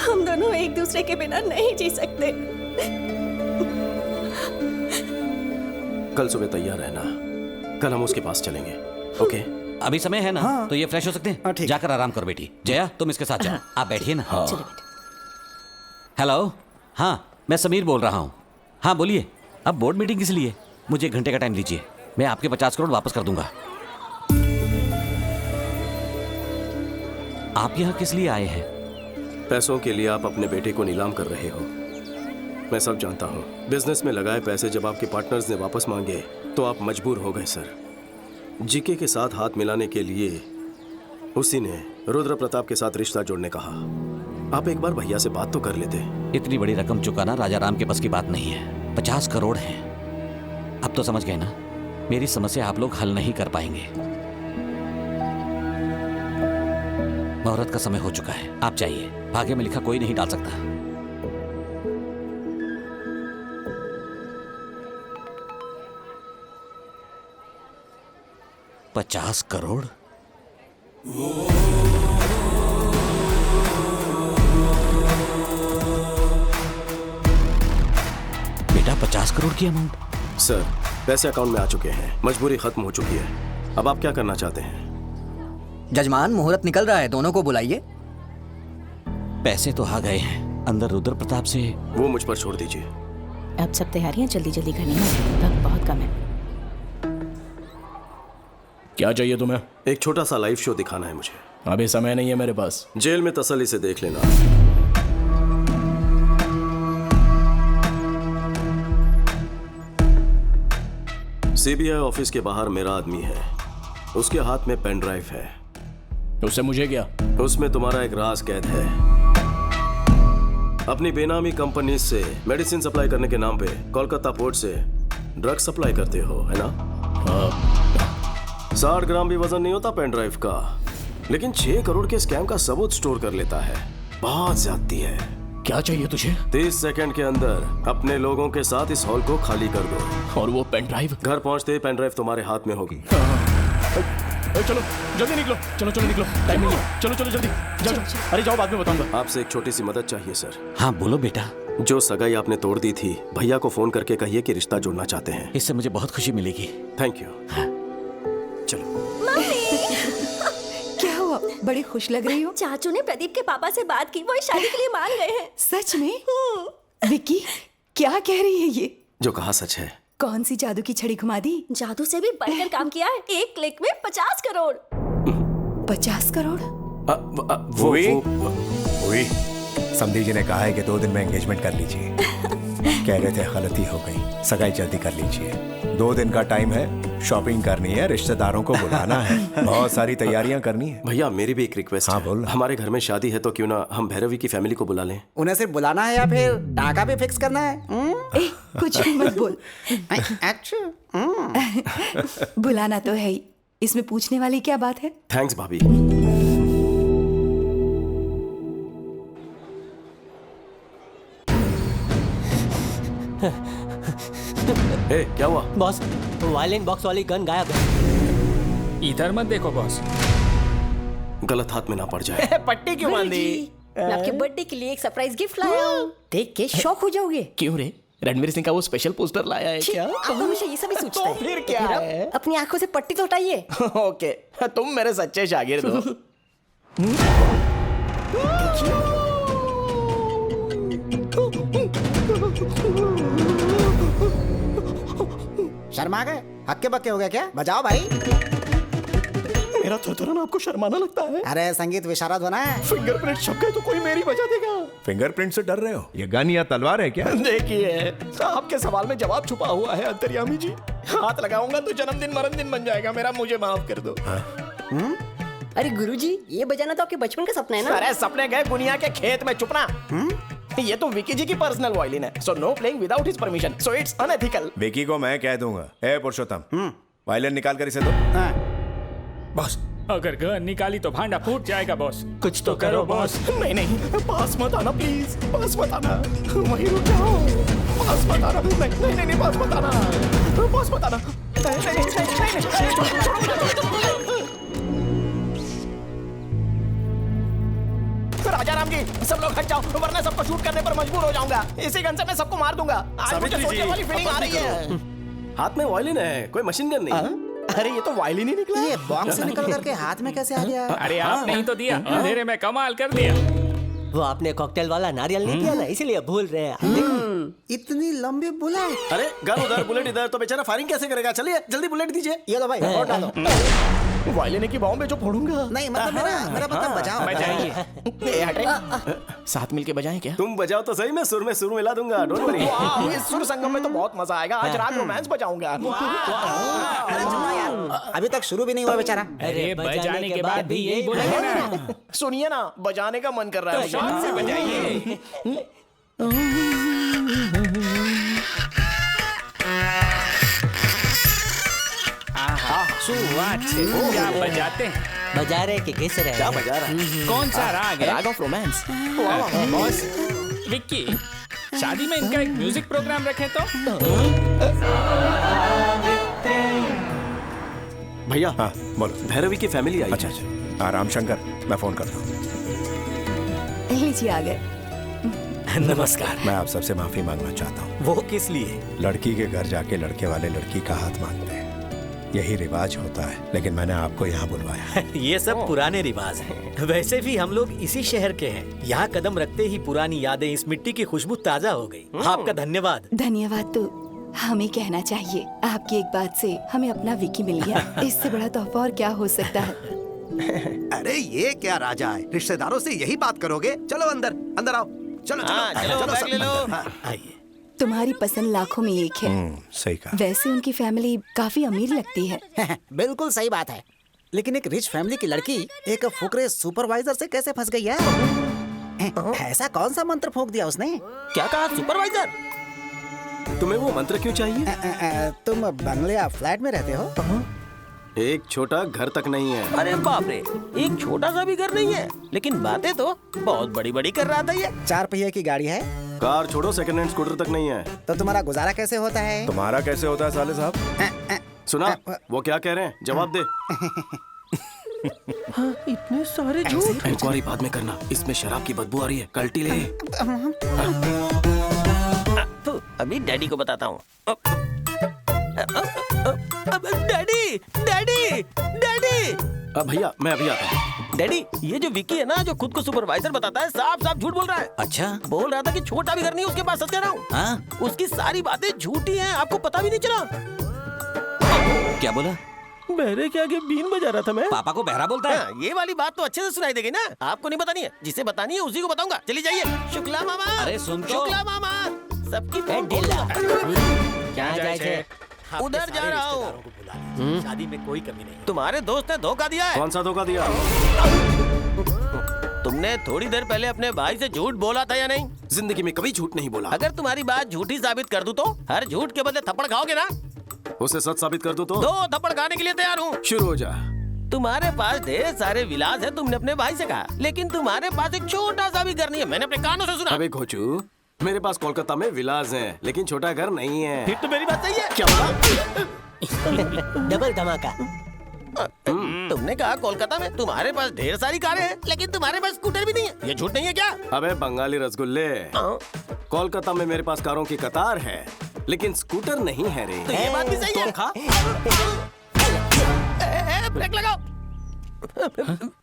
हम दोनों एक दूसरे के बिना नहीं जी सकते। कल सुबह तैयार रहना, कल हम उसके पास चलेंगे। ओके? अभी समय है ना? तो ये फ्रेश हो सकते हैं। जाकर आराम करो बेटी। जया, तुम इसके साथ जाओ। आप बैठिए ना। हेलो, हाँ मैं समीर बोल रहा हूँ। हाँ बोलिए। अब बोर्ड मीटिंग किस लिए? मुझे 1 घंटे का टाइम दीजिए, मैं आपके 50 करोड़ वापस कर दूंगा। आप यहाँ किस लिए आए हैं? पैसों के लिए आप अपने बेटे को नीलाम कर रहे हो। मैं सब जानता हूँ। बिजनेस में लगाए पैसे जब आपके पार्टनर्स ने वापस मांगे तो आप मजबूर हो गए सर। जीके के साथ हाथ मिलाने के लिए उसी ने रुद्र प्रताप के साथ रिश्ता जोड़ने कहा। आप एक बार भैया से बात तो कर लेते। इतनी बड़ी रकम चुकाना राजा राम के बस की बात नहीं है। 50 करोड़ हैं। अब तो समझ गए ना, मेरी समस्या आप लोग हल नहीं कर पाएंगे। मुहूर्त का समय हो चुका है, आप जाइए। भाग्य में लिखा कोई नहीं डाल सकता। $50 करोड़? बेटा 50 करोड़ की अमाउंट? सर, पैसे अकाउंट में आ चुके हैं। मजबूरी खत्म हो चुकी है। अब आप क्या करना चाहते हैं? जजमान, मुहूर्त निकल रहा है, दोनों को बुलाइए। पैसे तो आ गए हैं। अंदर रुद्र प्रताप से। वो मुझ पर छोड़ दीजिए। अब सब तैयारियां जल्दी जल्दी करनी है, वक्त बहुत कम है। क्या चाहिए तुम्हें? एक छोटा सा लाइव शो दिखाना है मुझे। अभी समय नहीं है मेरे पास। जेल में तसल्ली से देख लेना। सीबीआई ऑफिस के बाहर मेरा आदमी है, उसके हाथ में पेन ड्राइव है। उससे मुझे क्या? उसमें तुम्हारा एक राज कैद है। अपनी बेनामी कंपनी से मेडिसिन सप्लाई करने के नाम पे कोलकाता पोर्ट से ड्रग सप्लाई करते हो, है ना? 60 ग्राम भी वजन नहीं होता पेन ड्राइव का, लेकिन 6 करोड़ के स्कैम का सबूत स्टोर कर लेता है। बहुत ज्यादती है। क्या चाहिए तुझे? 30 सेकंड के अंदर अपने लोगों के साथ इस हॉल को खाली कर दो। और वो पेन ड्राइव? घर पहुंचते ही पेन ड्राइव तुम्हारे हाथ में होगी। चलो जल्दी निकलो, चलो निकलो, टाइम नहीं है। चलो जल्दी जाओ। अरे जाओ, बाद में बताऊंगा। आपसे एक छोटी सी मदद चाहिए सर। हाँ बोलो बेटा। जो सगाई आपने तोड़ दी थी, भैया को फोन करके कहिए कि रिश्ता जोड़ना चाहते हैं। इससे मुझे बहुत खुशी मिलेगी। Thank you. मम्मी! क्या हुआ? बड़ी खुश लग रही हो। चाचू ने प्रदीप के पापा से बात की, वो इस शादी के लिए मान गए हैं। सच में? विकी, क्या कह रही है ये? जो कहा सच है। कौन सी जादू की छड़ी घुमा दी? जादू से भी बढ़कर काम किया है। एक क्लिक में 50 करोड़। 50 करोड़? वही समधी जी ने कहा है कि 2 दिन में एंगेजमेंट कर लीजिए। कह रहे थे गलती हो गई, सगाई जल्दी कर लीजिए। 2 दिन का टाइम है, शॉपिंग करनी है, रिश्तेदारों को बुलाना है, बहुत सारी तैयारियां करनी है। भैया मेरी भी एक रिक्वेस्ट है। बोल। हमारे घर में शादी है तो क्यों ना हम भैरवी की फैमिली को बुला लें। उन्हें सिर्फ बुलाना है या फिर टाका भी फिक्स करना है? ए, कुछ भी मत बोल। बुलाना तो है ही, इसमें पूछने वाली क्या बात है? थैंक्स भाभी। ए, क्या हुआ बॉस? वायलिन बॉक्स वाली गन गायब है। इधर मत देखो बॉस, गलत हाथ में ना पड़ जाए। पट्टी क्यों बांधी? मैं आपके बर्थडे के लिए एक सरप्राइज गिफ्ट लाया हूँ, देख के शॉक हो जाओगे। क्यों रे? रणवीर सिंह का वो स्पेशल पोस्टर लाया है क्या? अब हमेशा ये सब ही सोचता है। फिर क्या है? अपनी आंखों से पट्टी तो हटाइए। ओके, तुम मेरे सच्चे शागिर्द हो। शर्मा गए? हक्के बक्के हो गए क्या? बजाओ भाई। मेरा थरथराना आपको शर्माना लगता है? अरे संगीत विशारद बना है। फिंगरप्रिंट छप गए तो कोई मेरी बजा देगा। फिंगरप्रिंट से डर रहे हो? ये गन या तलवार है क्या? देखिए, आपके सवाल में जवाब छुपा हुआ है अंतर्यामी जी। हाथ लगाऊंगा तो जन्मदिन मरणदिन बन जाएगा मेरा, मुझे माफ कर दो। अरे गुरुजी, ये बजाना तो आपके बचपन का सपना है ना? अरे सपने गए दुनिया के खेत में, चुप ना। ये तो विकी जी की पर्सनल वायलिन है, so know playing without his permission, so it's unethical. Vicky को मैं कह दूंगा। ए पुरुषोत्तम, वायलिन निकाल कर इसे दो। बॉस अगर गन निकाली तो भांडा फूट जाएगा बॉस, कुछ तो करो बॉस। नहीं नहीं, पास मत आना प्लीज, पास मत आना, वहीं रुक जाओ, पास मत आना। नहीं नहीं नहीं, पास मत आना, पास मत आना। राजा राम जी, सब लोग हट जाओ वरना सबको शूट करने पर मजबूर हो जाऊंगा। इसी गन से मैं सबको मार दूंगा। आज मुझे सोचने वाली फीलिंग आ रही है। हाथ में वायलिन है, कोई मशीन गन नहीं। अरे ये तो वायलिन ही निकला। ये बॉक्स से निकल करके हाथ में कैसे आ गया? अरे आपने ही तो दिया, अंधेरे में कमाल कर दिया। वो आपने कॉकटेल वाला नारियल नहीं दिया ना, इसीलिए भूल रहे हैं। देखो इतनी लंबी बुलेट। अरे गन उधर, बुलेट इधर, तो बेचारा फायरिंग कैसे करेगा? चलिए जल्दी बुलेट दीजिए। ये लो भाई, और डालो। वायलिन की बाहों में जो फोड़ूंगा। नहीं मतलब मेरा मतलब बजाओ। बजाइए। हटे। साथ मिलके बजाएं क्या? तुम बजाओ तो सही, मैं सुर में सुर मिला दूंगा, डोंट वरी। इस सुर संगम में तो बहुत मजा आएगा। आज रात रोमांस बजाऊंगा। अरे सुनो यार, अभी तक शुरू भी नहीं हुआ बेचारा। अरे बजाने के बाद भी यही बोलेंगे ना। सुनिए ना, बजाने का मन कर रहा है। शान से बजाइए। क्या बजाते हैं? बजा रहे कि घिस रहे? क्या बजा रहा है? कौन सा राग है? राग ऑफ रोमांस। बॉस विक्की, शादी में इनका एक म्यूजिक प्रोग्राम रखे तो? भैया हाँ बोलो। भैरवी की फैमिली आई। अच्छा अच्छा, आराम शंकर, मैं फोन करता हूँ। लीजिए आ गए। नमस्कार। मैं आप सबसे माफी मांगना चाहता हूँ। वो किस लिए? लड़की के घर जाके लड़के वाले लड़की का हाथ मांगते हैं, यही रिवाज होता है, लेकिन मैंने आपको यहाँ बुलवाया। ये सब पुराने रिवाज हैं। वैसे भी हम लोग इसी शहर के हैं। यहाँ कदम रखते ही पुरानी यादें, इस मिट्टी की खुशबू ताजा हो गई। आपका धन्यवाद। धन्यवाद तो हमें कहना चाहिए। आपकी एक बात से हमें अपना विकी मिल गया, इससे बड़ा तोहफा और क्या हो सकता है? अरे ये क्या राजा है, रिश्तेदारों से यही बात करोगे? चलो अंदर, अंदर आओ। चलो चलो बैग ले लो। आइए। तुम्हारी पसंद लाखों में एक है। सही कहा। वैसे उनकी फैमिली काफी अमीर लगती है। बिल्कुल सही बात है, लेकिन एक रिच फैमिली की लड़की एक फुकरे सुपरवाइजर से कैसे फंस गई है? ऐसा कौन सा मंत्र फूंक दिया उसने? क्या कहा सुपरवाइजर? तुम्हें वो मंत्र क्यों चाहिए? तुम बंगले या फ्लैट में रहते हो? एक छोटा घर तक नहीं है। अरे बाप रे, एक छोटा सा भी घर नहीं है, लेकिन बातें तो बहुत बड़ी बड़ी कर रहा था ये। 4 पहिए की गाड़ी है। कार छोड़ो, सेकंड हैंड स्कूटर तक नहीं है। तो तुम्हारा गुजारा कैसे होता है? तुम्हारा कैसे होता है साले साहब? सुना वो क्या कह रहे हैं, जवाब दे। इतने सारे झूठ। इंक्वायरी बाद में करना, इसमें शराब की बदबू आ रही है, कल्टी ले। तो अभी डैडी को बताता हूँ। Daddy daddy daddy. भैया मैं अभी आता हूँ। डैडी, ये जो विकी है ना, जो खुद को सुपरवाइजर बताता है, साफ साफ झूठ बोल रहा है। अच्छा, बोल रहा था कि छोटा भी घर नहीं उसके पास। सच कह रहा हूँ। हाँ? उसकी सारी बातें झूठी हैं, आपको पता भी नहीं चला। क्या बोला? बहरे के आगे बीन बजा रहा था मैं। पापा को बहरा बोलता है? ये वाली बात तो अच्छे से सुनाई देगी ना। आपको नहीं बतानी है, जिसे बतानी है उसी को बताऊंगा। चली जाइए। शुक्ला मामा। अरे सुन तो। शुक्ला मामा, सबकी क्या जाए छे? उधर जा रहा हूँ। शादी में कोई कमी नहीं। तुम्हारे दोस्त ने धोखा दिया है। कौन सा धोखा दिया? तुमने थोड़ी देर पहले अपने भाई से झूठ बोला था या नहीं? जिंदगी में कभी झूठ नहीं बोला। अगर तुम्हारी बात झूठी साबित कर दूं तो हर झूठ के बदले थप्पड़ खाओगे ना? उसे सच साबित कर दो तो 2 थप्पड़ खाने के लिए तैयार हूँ। शुरू हो जा। तुम्हारे पास ढेर सारे विलास है, तुमने अपने भाई से कहा, लेकिन तुम्हारे पास एक छोटा सा भी घर नहीं है। मैंने अपने कानों से सुना। अबे घोचू, मेरे पास कोलकाता में विलास है, लेकिन छोटा घर नहीं है। फिर तो मेरी बात सही है। क्या बोला? डबल धमाका। तुमने कहा कोलकाता में तुम्हारे पास ढेर सारी कारें हैं, लेकिन तुम्हारे पास स्कूटर भी नहीं है। ये झूठ नहीं है क्या? अबे बंगाली रसगुल्ले, कोलकाता में मेरे पास कारों की कतार है, लेकिन स्कूटर नहीं है रे। तो ये बात भी सही है। ब्रेक लगाओ।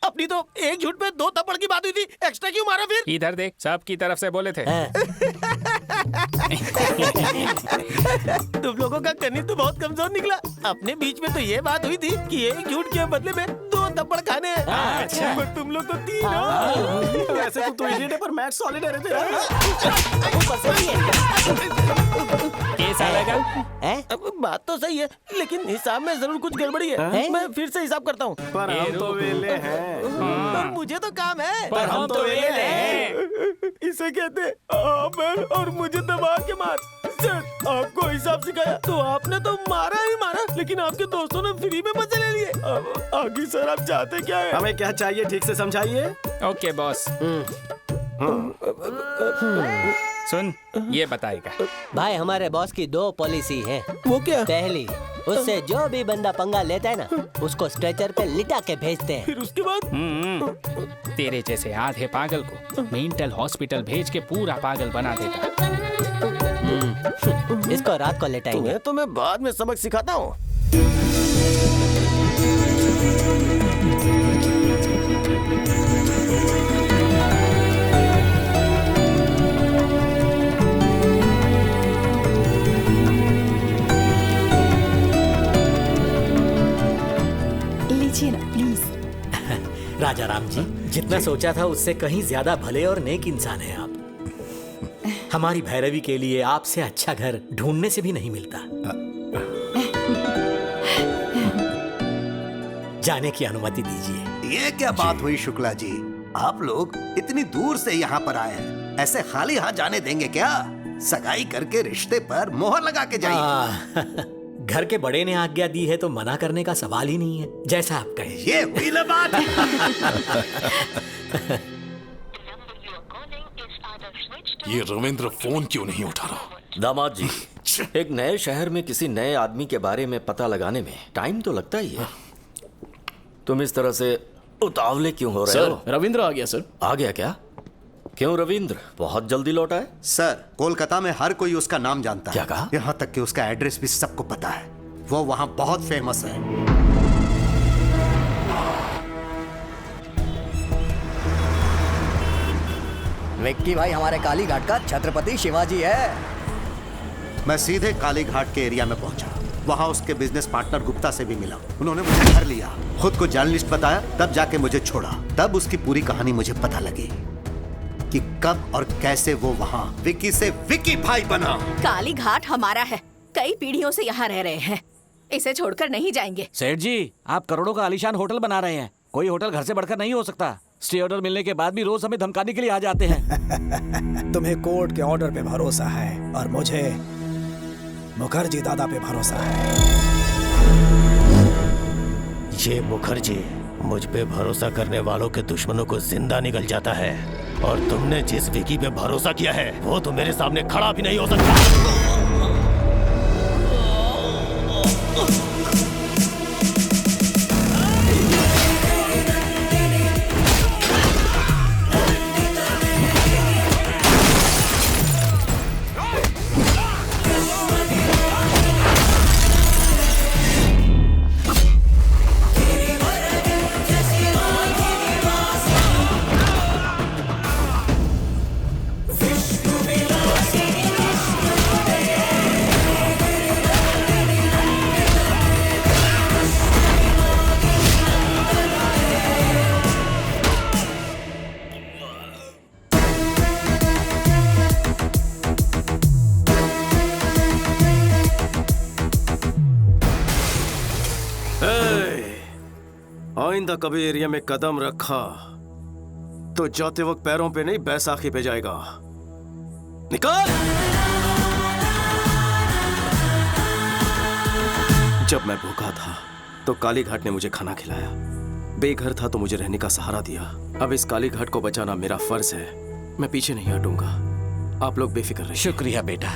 अपनी तो एक झूठ पे 2 थप्पड़ की बात हुई थी, एक्स्ट्रा क्यों मारा फिर? इधर देख, सबकी तरफ से बोले थे। तुम लोगों का कनीज तो बहुत कमजोर निकला। अपने बीच में तो ये बात हुई थी कि एक झूठ के बदले में 2 थप्पड़ खाने हैं। अच्छा। पर तुम लोग तो 3 हो। वैसे तो इडियट है, पर मैथ सॉलिड है तेरा। केस आएगा? बात तो सही है, लेकिन हिसाब में जरूर कुछ गड़बड़ी है। मैं फिर से हिसाब करता हूँ। पर हम तो वेले हैं। पर मुझे तो काम है। पर हम तो वेले हैं। इसे कहते हैं और मुझे दबा के मार। सर, आपको हिसाब सिखाया तो आपने तो मारा ही मारा, लेकिन आपके दोस्तों ने फ्री में मजे ले लिए। आगे सर आप चाहते क्या है? हमें क्या चाहिए ठीक से समझाइए। Okay boss. सुन, ये बताएगा। भाई हमारे बॉस की 2 पॉलिसी है। वो क्या? पहली, उससे जो भी बंदा पंगा लेता है ना, उसको स्ट्रेचर पे लिटा के भेजते हैं। फिर उसके बाद तेरे जैसे आधे पागल को मेंटल हॉस्पिटल भेज के पूरा पागल बना देता। इसको रात को लेटाएंगे। तुम्हें तो मैं बाद में सबक सिखाता हूँ। लीजिए ना प्लीज। राजा राम जी, जितना सोचा था उससे कहीं ज्यादा भले और नेक इंसान है आप। हमारी भैरवी के लिए आपसे अच्छा घर ढूंढने से भी नहीं मिलता। जाने की अनुमति दीजिए। ये क्या बात हुई शुक्ला जी? आप लोग इतनी दूर से यहाँ पर आए हैं, ऐसे खाली हाथ जाने देंगे क्या? सगाई करके रिश्ते पर मोहर लगा के जाइए। घर के बड़े ने आज्ञा दी है तो मना करने का सवाल ही नहीं है, जैसा आप कहें। ये हुई ना बात। ये रविंद्र फोन क्यों नहीं उठा रहा? दामाद जी, एक नए शहर में किसी नए आदमी के बारे में पता लगाने में टाइम तो लगता ही है। तुम इस तरह से उतावले क्यों हो रहे हो? रविंद्र आ गया सर। आ गया क्या? क्यों रविंद्र बहुत जल्दी लौटा है? सर, कोलकाता में हर कोई उसका नाम जानता है। क्या कहा? यहाँ तक कि उसका एड्रेस भी सबको पता है। वो वहाँ बहुत फेमस है। विक्की भाई हमारे काली घाट का छत्रपति शिवाजी है। मैं सीधे काली घाट के एरिया में पहुंचा। वहाँ उसके बिजनेस पार्टनर गुप्ता से भी मिला। उन्होंने मुझे घर लिया, खुद को जर्नलिस्ट बताया, तब जाके मुझे छोड़ा। तब उसकी पूरी कहानी मुझे पता लगी कि कब और कैसे वो वहाँ विक्की से विक्की भाई बना। काली घाट हमारा है, कई पीढ़ियों से यहाँ रह रहे हैं, इसे छोड़कर नहीं जाएंगे। सेठ जी, आप करोड़ों का आलीशान होटल बना रहे हैं, कोई होटल घर से बढ़कर नहीं हो सकता। स्टे ऑर्डर मिलने के बाद भी रोज हमें धमकाने के लिए आ जाते हैं। तुम्हें कोर्ट के ऑर्डर पे भरोसा है और मुझे मुखर्जी दादा पे भरोसा है। ये मुखर्जी मुझ पे भरोसा करने वालों के दुश्मनों को जिंदा निकल जाता है, और तुमने जिस विकी पे भरोसा किया है वो तो मेरे सामने खड़ा भी नहीं हो सकता। आइंदा कभी एरिया में कदम रखा तो जाते वक्त पैरों पे नहीं बैसाखी पे जाएगा। निकाल। जब मैं भूखा था तो काली घाट ने मुझे खाना खिलाया, बेघर था तो मुझे रहने का सहारा दिया। अब इस काली घाट को बचाना मेरा फर्ज है, मैं पीछे नहीं हटूंगा। आप लोग बेफिक्र रहिए। शुक्रिया बेटा।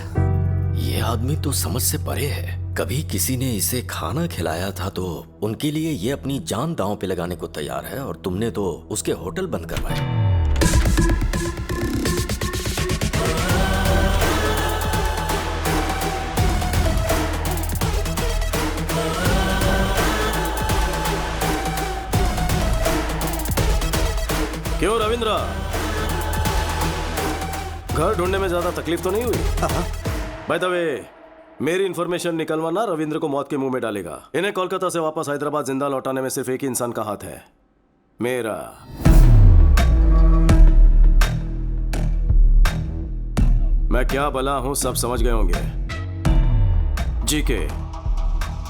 ये आदमी तो समझ से परे है। कभी किसी ने इसे खाना खिलाया था तो उनके लिए ये अपनी जान दांव पे लगाने को तैयार है, और तुमने तो उसके होटल बंद करवाए। क्यों रविंद्र, घर ढूंढने में ज्यादा तकलीफ तो नहीं हुई? बाय द वे, मेरी इंफॉर्मेशन निकलवाना रविंद्र को मौत के मुंह में डालेगा। इन्हें कोलकाता से वापस हैदराबाद जिंदा लौटाने में सिर्फ एक ही इंसान का हाथ है, मेरा। मैं क्या भला हूं सब समझ गए होंगे। जीके,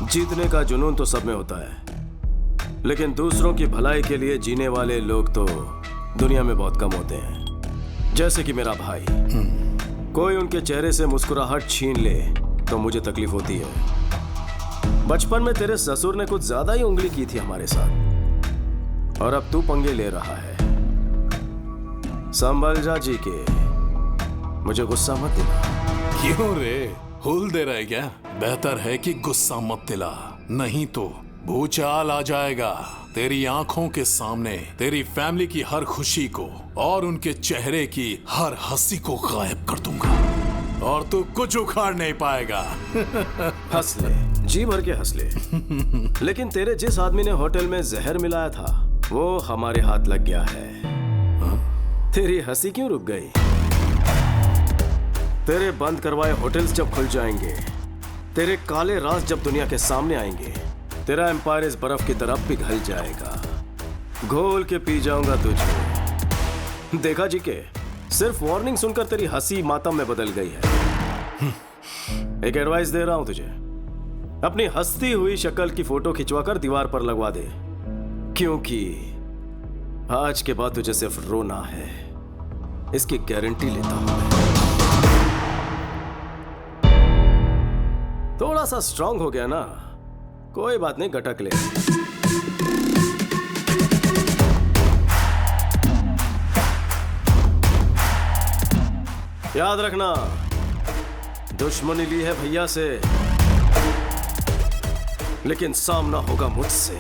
जीतने का जुनून तो सब में होता है, लेकिन दूसरों की भलाई के लिए जीने वाले लोग तो दुनिया में बहुत कम होते हैं। जैसे कि मेरा भाई, कोई उनके चेहरे से मुस्कुराहट छीन ले तो मुझे तकलीफ होती है। बचपन में तेरे ससुर ने कुछ ज्यादा ही उंगली की थी हमारे साथ, और अब तू पंगे ले रहा है। संभल जा जी के, मुझे गुस्सा मत दिला। क्यों रे, हुल दे रहा है क्या? बेहतर है कि गुस्सा मत दिला, नहीं तो भूचाल आ जाएगा। तेरी आंखों के सामने तेरी फैमिली की हर खुशी को और उनके चेहरे की हर हंसी को गायब कर दूंगा, और तू कुछ उखाड़ नहीं पाएगा। हंस ले, जी भर के हंस ले। लेकिन तेरे जिस आदमी ने होटल में जहर मिलाया था वो हमारे हाथ लग गया है। तेरी हंसी क्यों रुक गई? तेरे बंद करवाए होटल्स जब खुल जाएंगे, तेरे काले राज जब दुनिया के सामने आएंगे, तेरा एम्पायर इस बर्फ की तरफ पिघल जाएगा। घोल के पी जाऊंगा तुझे। देखा जी के, सिर्फ वार्निंग सुनकर तेरी हंसी मातम में बदल गई है। एक एडवाइस दे रहा हूं तुझे, अपनी हंसती हुई शक्ल की फोटो खिंचवाकर दीवार पर लगवा दे, क्योंकि आज के बाद तुझे सिर्फ रोना है, इसकी गारंटी लेता हूं। थोड़ा सा स्ट्रांग हो गया ना, कोई बात नहीं, गटक ले। याद रखना, दुश्मनी ली है भैया से, लेकिन सामना होगा मुझसे।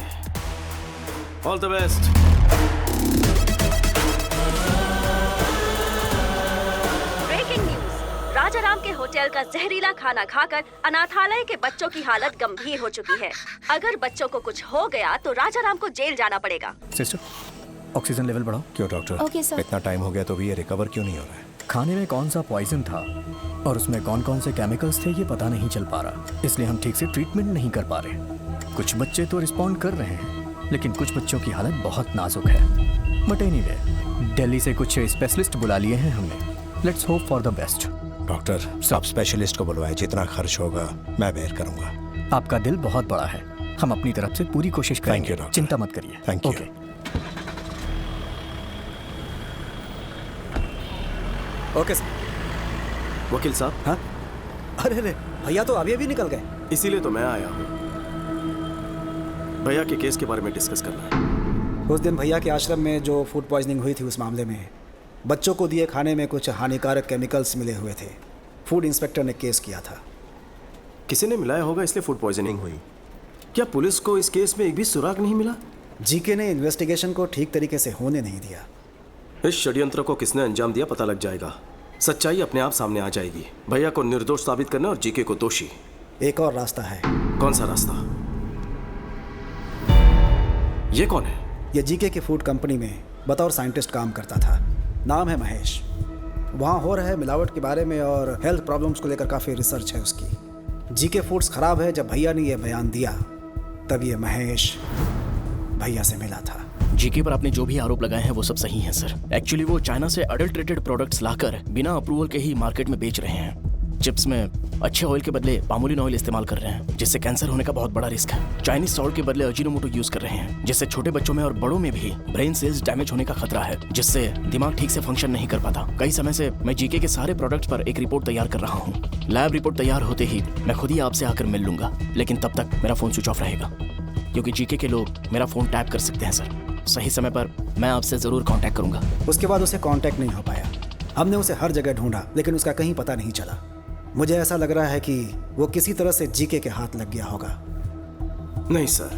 All the best. Breaking news, Rajaram के होटल का जहरीला खाना खाकर अनाथालय के बच्चों की हालत गंभीर हो चुकी है। अगर बच्चों को कुछ हो गया तो राजाराम को जेल जाना पड़ेगा। सिस्टर, ऑक्सीजन लेवल बढ़ाओ। क्यों डॉक्टर? Okay sir. इतना टाइम हो गया तो भी ये रिकवर क्यों नहीं हो रहा है? खाने में कौन सा पॉइजन था और उसमें कौन कौन से केमिकल्स थे ये पता नहीं चल पा रहा, इसलिए हम ठीक से ट्रीटमेंट नहीं कर पा रहे। कुछ बच्चे तो रिस्पॉन्ड कर रहे हैं, लेकिन कुछ बच्चों की हालत बहुत नाजुक है। बट एनीवे, दिल्ली से कुछ स्पेशलिस्ट बुला लिए हैं हमने। Let's hope for the best. Doctor, सब स्पेशलिस्ट को बुलवाए, जितना खर्च होगा मैं बेयर करूंगा। आपका दिल बहुत बड़ा है, हम अपनी तरफ से पूरी कोशिश करेंगे। Thank you doctor. चिंता मत करिए। Thank you. Okay sir. वकील साहब। हाँ? अरे रे, भैया तो अभी निकल गए। इसीलिए तो मैं आया हूँ, भैया के केस के बारे में डिस्कस करना है। उस दिन भैया के आश्रम में जो फूड पॉइजनिंग हुई थी, उस मामले में बच्चों को दिए खाने में कुछ हानिकारक केमिकल्स मिले हुए थे। फूड इंस्पेक्टर ने केस किया था। किसी ने मिलाया होगा, इसलिए फूड पॉइजनिंग हुई। क्या पुलिस को इस केस में एक भी सुराग नहीं मिला? जीके ने इन्वेस्टिगेशन को ठीक तरीके से होने नहीं दिया। इस षड्यंत्र को किसने अंजाम दिया पता लग जाएगा, सच्चाई अपने आप सामने आ जाएगी। भैया को निर्दोष साबित करना और जीके को दोषी। एक और रास्ता है। कौन सा रास्ता? ये कौन है? ये जीके की फूड कंपनी में बतौर साइंटिस्ट काम करता था। नाम है महेश। वहाँ हो रहे मिलावट के बारे में और हेल्थ प्रॉब्लम्स को लेकर काफ़ी रिसर्च है उसकी। जीके फूड्स खराब है। जब भैया ने ये बयान दिया तब ये महेश भैया से मिला था। जीके पर आपने जो भी आरोप लगाए हैं वो सब सही हैं सर। एक्चुअली वो चाइना से अडल्ट्रेटेड प्रोडक्ट्स लाकर बिना अप्रूवल के ही मार्केट में बेच रहे हैं। चिप्स में अच्छे ऑयल के बदले पामोलिन ऑयल इस्तेमाल कर रहे हैं, जिससे कैंसर होने का बहुत बड़ा रिस्क है। चाइनीज सॉल्ट के बदले अजीनोमोटो यूज कर रहे हैं, जिससे छोटे बच्चों में और बड़ों में भी ब्रेन सेल्स डैमेज होने का खतरा है, जिससे दिमाग ठीक से फंक्शन नहीं कर पाता। कई समय से मैं जीके के सारे प्रोडक्ट्स पर एक रिपोर्ट तैयार कर रहा हूँ। लैब रिपोर्ट तैयार होते ही मैं खुद ही आपसे आकर मिल लूंगा, लेकिन तब तक मेरा फोन स्विच ऑफ रहेगा, क्योंकि जीके के लोग मेरा फोन टैप कर सकते हैं सर। सही समय पर मैं आपसे जरूर कांटेक्ट करूंगा। उसके बाद उसे कांटेक्ट नहीं हो पाया। हमने उसे हर जगह ढूंढा, लेकिन उसका कहीं पता नहीं चला। मुझे ऐसा लग रहा है कि वो किसी तरह से जीके के हाथ लग गया होगा। नहीं सर,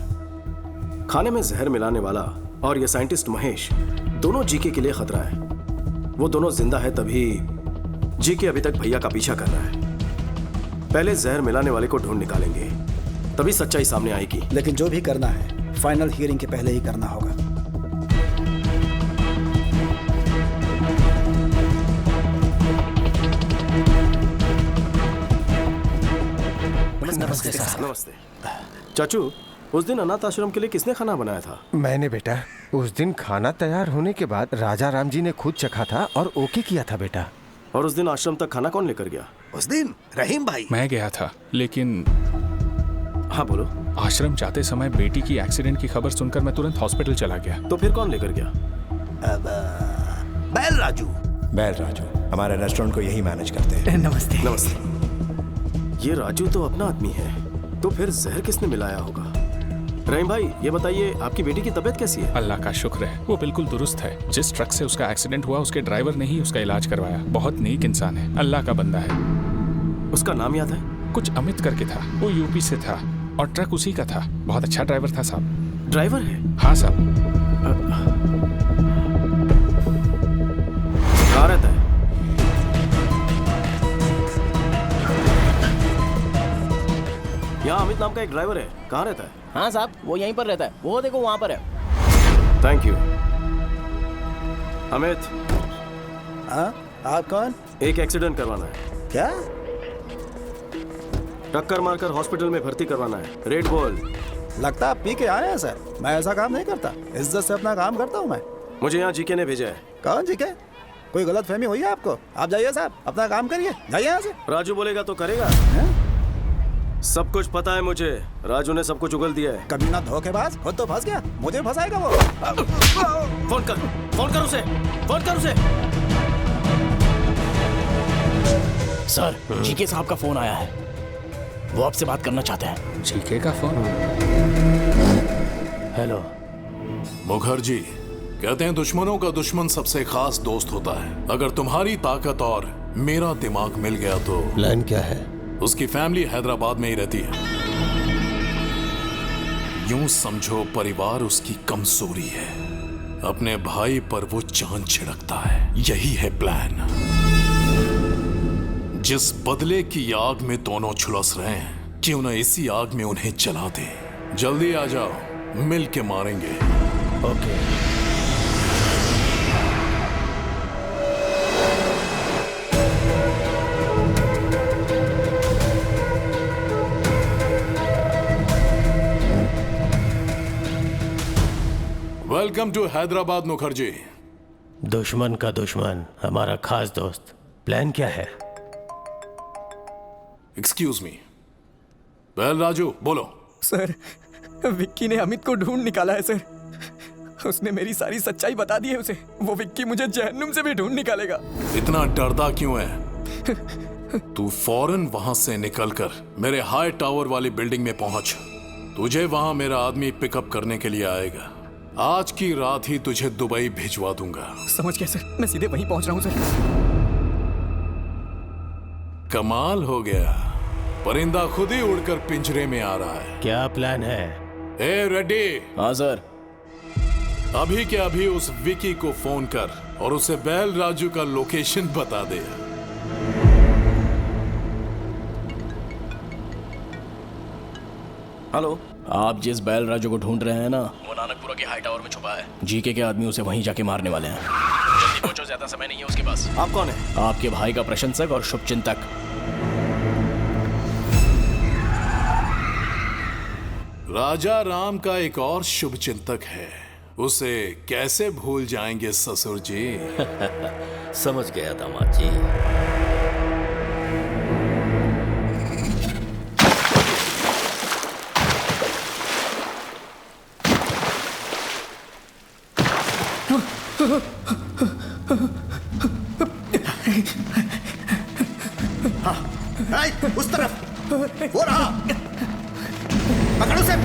खाने में जहर मिलाने वाला और ये साइंटिस्ट महेश दोनों जीके के लिए खतरा है। वो दोनों जिंदा है तभी जीके अभी तक भैया का पीछा कर रहा है। पहले जहर मिलाने वाले को ढूंढ निकालेंगे, तभी सच्चाई सामने आएगी। लेकिन जो भी करना है फाइनल हियरिंग के पहले ही करना होगा। नमस्ते सर। नमस्ते चाचू, उस दिन अनाथ आश्रम के लिए किसने खाना बनाया था? मैंने बेटा। उस दिन खाना तैयार होने के बाद राजा राम जी ने खुद चखा था और ओके किया था बेटा। और उस दिन आश्रम तक खाना कौन लेकर गया? उस दिन रहीम भाई। मैं गया था, लेकिन हाँ बोलो। आश्रम जाते समय बेटी की एक्सीडेंट की खबर सुनकर मैं तुरंत हॉस्पिटल चला गया। तो फिर कौन लेकर गया? बैल राजू। बैल राजू हमारे रेस्टोरेंट को यही मैनेज करते हैं। नमस्ते। नमस्ते। ये राजू तो अपना आदमी है, तो फिर जहर किसने मिलाया होगा? रहीम भाई, ये बताइए आपकी बेटी की तबीयत कैसी है? अल्लाह का शुक्र है, वो बिल्कुल दुरुस्त है। जिस ट्रक से उसका एक्सीडेंट हुआ उसके ड्राइवर ने ही उसका इलाज करवाया। बहुत नेक इंसान है, अल्लाह का बंदा है। उसका नाम याद है? कुछ अमित करके था। वो यूपी से था और ट्रक उसी का था। बहुत अच्छा ड्राइवर था साहब। ड्राइवर है? हाँ साहब। कहाँ रहता है? यहाँ अमित नाम का एक ड्राइवर है, कहाँ रहता है? हाँ साहब, वो यहीं पर रहता है। वो देखो वहाँ पर है। Thank you. अमित। हाँ, आप कौन? एक एक्सीडेंट करवाना है। क्या? टक्कर मारकर हॉस्पिटल में भर्ती करवाना है। रेड बोल। लगता आप पी के आए हैं सर। मैं ऐसा काम नहीं करता, इज्जत से अपना काम करता हूँ मैं। मुझे यहाँ जीके ने भेजा है। कौन जीके? कोई गलत फहमी हुई है आपको? आप जाइए साहब, अपना काम करिए, जाइए यहाँ से। राजू बोलेगा तो करेगा। सब कुछ पता है मुझे। राजू ने सब कुछ उगल दिया है। कभी ना धोखेबाज, खुद तो फंस गया, मुझे फंसाएगा वो। फोन कर, फोन कर उसे, फोन कर उसे। सर, जीके साहब का फोन आया है। वो आपसे बात करना चाहते हैं। जीके का फोन? हेलो। मुखर्जी, कहते हैं दुश्मनों का दुश्मन सबसे खास दोस्त होता है। अगर तुम्हारी ताकत और मेरा दिमाग मिल गया तो प्लान क्या है? उसकी फैमिली हैदराबाद में ही रहती है। यूं समझो परिवार उसकी कमजोरी है। अपने भाई पर वो चांद छिड़कता है। यही है प्लान। जिस बदले की आग में दोनों झुलस रहे हैं, क्यों ना इसी आग में उन्हें जला दे। जल्दी आ जाओ, मिल के मारेंगे। Okay. Welcome to Hyderabad Mukherjee. दुश्मन का दुश्मन हमारा खास दोस्त। प्लान क्या है? Excuse me. वेल राजू, बोलो। सर, विक्की ने अमित को ढूंढ निकाला है सर। उसने मेरी सारी सच्चाई बता दी है उसे। वो विक्की मुझे जहन्नुम से भी ढूंढ निकालेगा। इतना डरता क्यों है? तू फौरन वहां से निकलकर मेरे हाई टावर वाली बिल्डिंग में पहुंच। तुझे वहां मेरा आदमी पिकअप करने के लिए आएगा। आज की रात ही तुझे दुबई भिजवा दूंगा। समझ गया सर, मैं सीधे वहीं पहुंच रहा हूं सर। कमाल हो गया, परिंदा खुद ही उड़कर पिंजरे में आ रहा है। क्या प्लान है? ए रेड्डी। हाँ सर। अभी के अभी उस विकी को फोन कर और उसे बैल राजू का लोकेशन बता दे। हेलो। आप जिस बैल राजू को ढूंढ रहे हैं ना, वो नानकपुरा के हाई टावर में छुपा है। जीके के आदमी उसे वहीं जाके मारने वाले हैं। जल्दी पहुंचो, ज्यादा समय नहीं है उसके पास। आप कौन है? आपके भाई का प्रशंसक और शुभचिंतक। राजा राम का एक और शुभचिंतक है। उसे कैसे भूल जाएंगे ससुर जी? समझ गया दामाद जी। हाँ, उस तरफ वो रहा, पकड़ो उसे,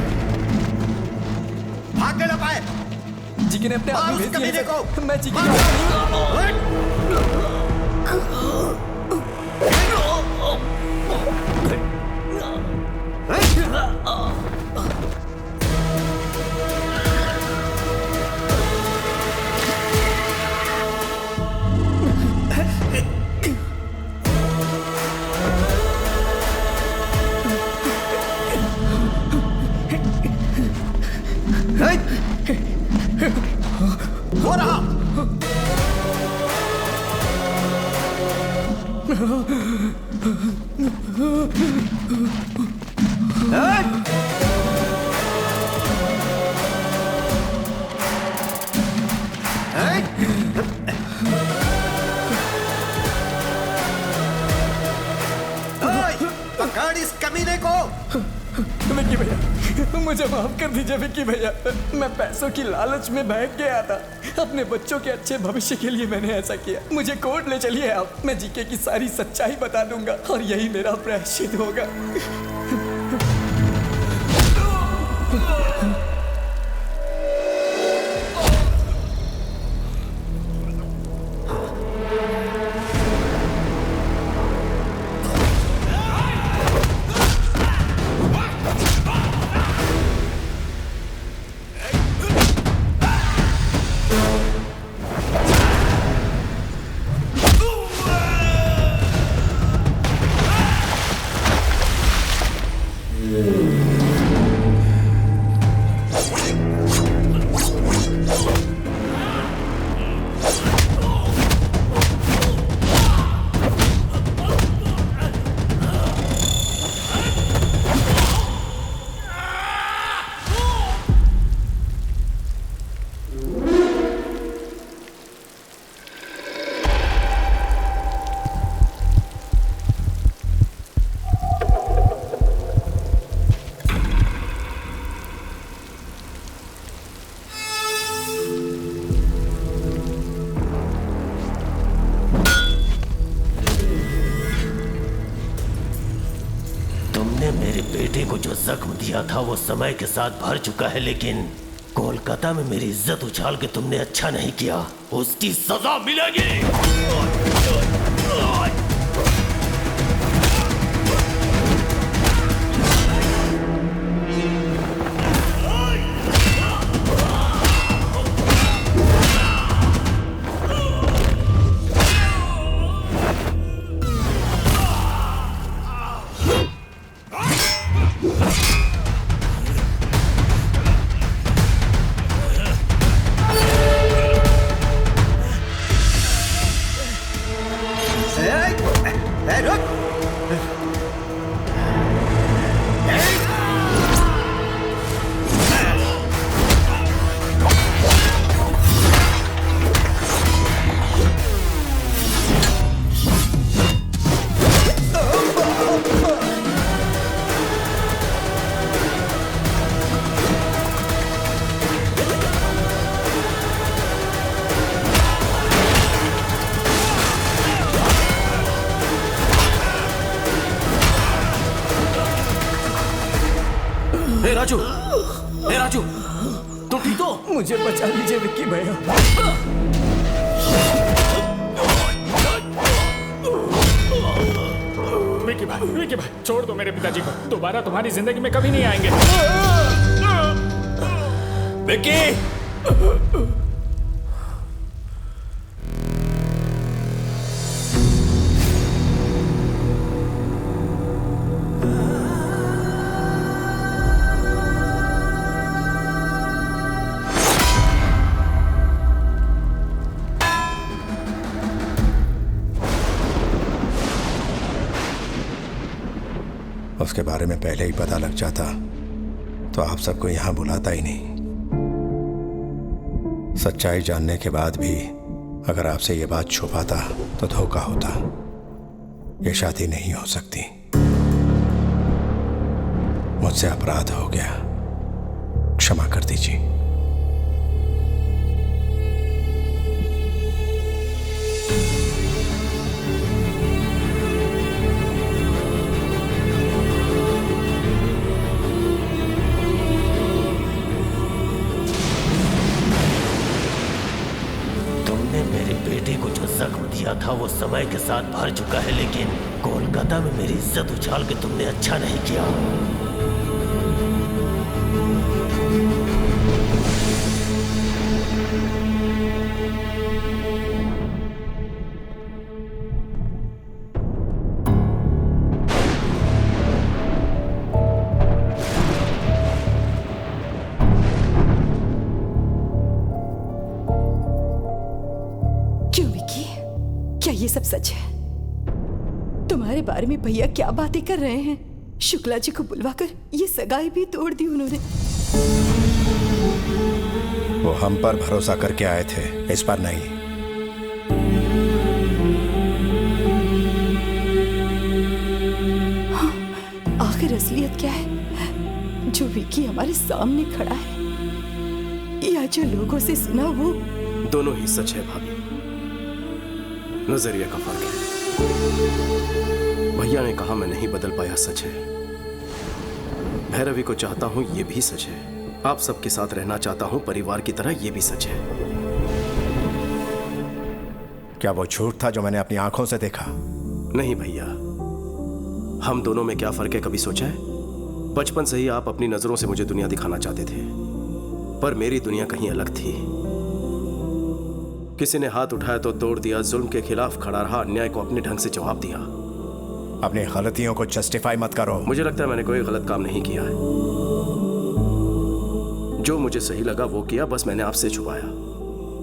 भागने ना पाए। जीके ने अपने आदमी भेज दिए को। मैं जीके के वो रहा। पकड़ इस कमीने को। विक्की भैया, मुझे माफ कर दीजिए विक्की भैया, मैं पैसों की लालच में बहक गया था। अपने बच्चों के अच्छे भविष्य के लिए मैंने ऐसा किया। मुझे कोर्ट ले चलिए आप, मैं जीके की सारी सच्चाई बता दूंगा और यही मेरा प्रायश्चित होगा। जख्म दिया था वो समय के साथ भर चुका है, लेकिन कोलकाता में मेरी इज्जत उछाल के तुमने अच्छा नहीं किया, उसकी सजा मिलेगी। राजू, तुम ठीक हो? मुझे बचा लीजिए विक्की भैया। विक्की भाई, छोड़ दो मेरे पिताजी को, दोबारा तुम्हारी जिंदगी में कभी नहीं आएंगे। विक्की! उसके बारे में पहले ही पता लग जाता तो आप सबको यहां बुलाता ही नहीं। सच्चाई जानने के बाद भी अगर आपसे ये बात छुपाता तो धोखा होता। ये शादी नहीं हो सकती। मुझसे अपराध हो गया, क्षमा कर दीजिए। समय के साथ भर चुका है, लेकिन कोलकाता में मेरी इज्जत उछाल के तुमने अच्छा नहीं किया। क्यों विकी? क्या ये सब सच है? तुम्हारे बारे में भैया क्या बातें कर रहे हैं? शुक्ला जी को बुलवाकर ये सगाई भी तोड़ दी उन्होंने। वो हम पर भरोसा करके आए थे, इस पर नहीं। हाँ, आखिर असलियत क्या है? जो विकी हमारे सामने खड़ा है या जो लोगों से सुना वो? दोनों ही सच है भाभी, नजरिया का फर्क है। भैया ने कहा मैं नहीं बदल पाया, सच है। भैरवी को चाहता हूं, ये भी सच है। आप सबके साथ रहना चाहता हूं परिवार की तरह, ये भी सच है। क्या वो झूठ था जो मैंने अपनी आंखों से देखा? नहीं भैया, हम दोनों में क्या फर्क है कभी सोचा है? बचपन से ही आप अपनी नजरों से मुझे दुनिया दिखाना चाहते थे, पर मेरी दुनिया कहीं अलग थी। किसी ने हाथ उठाया तो तोड़ दिया, जुल्म के खिलाफ खड़ा रहा, अन्याय को अपने ढंग से जवाब दिया। अपनी गलतियों को जस्टिफाई मत करो। मुझे लगता है मैंने कोई गलत काम नहीं किया है। जो मुझे सही लगा वो किया, बस मैंने आपसे छुपाया।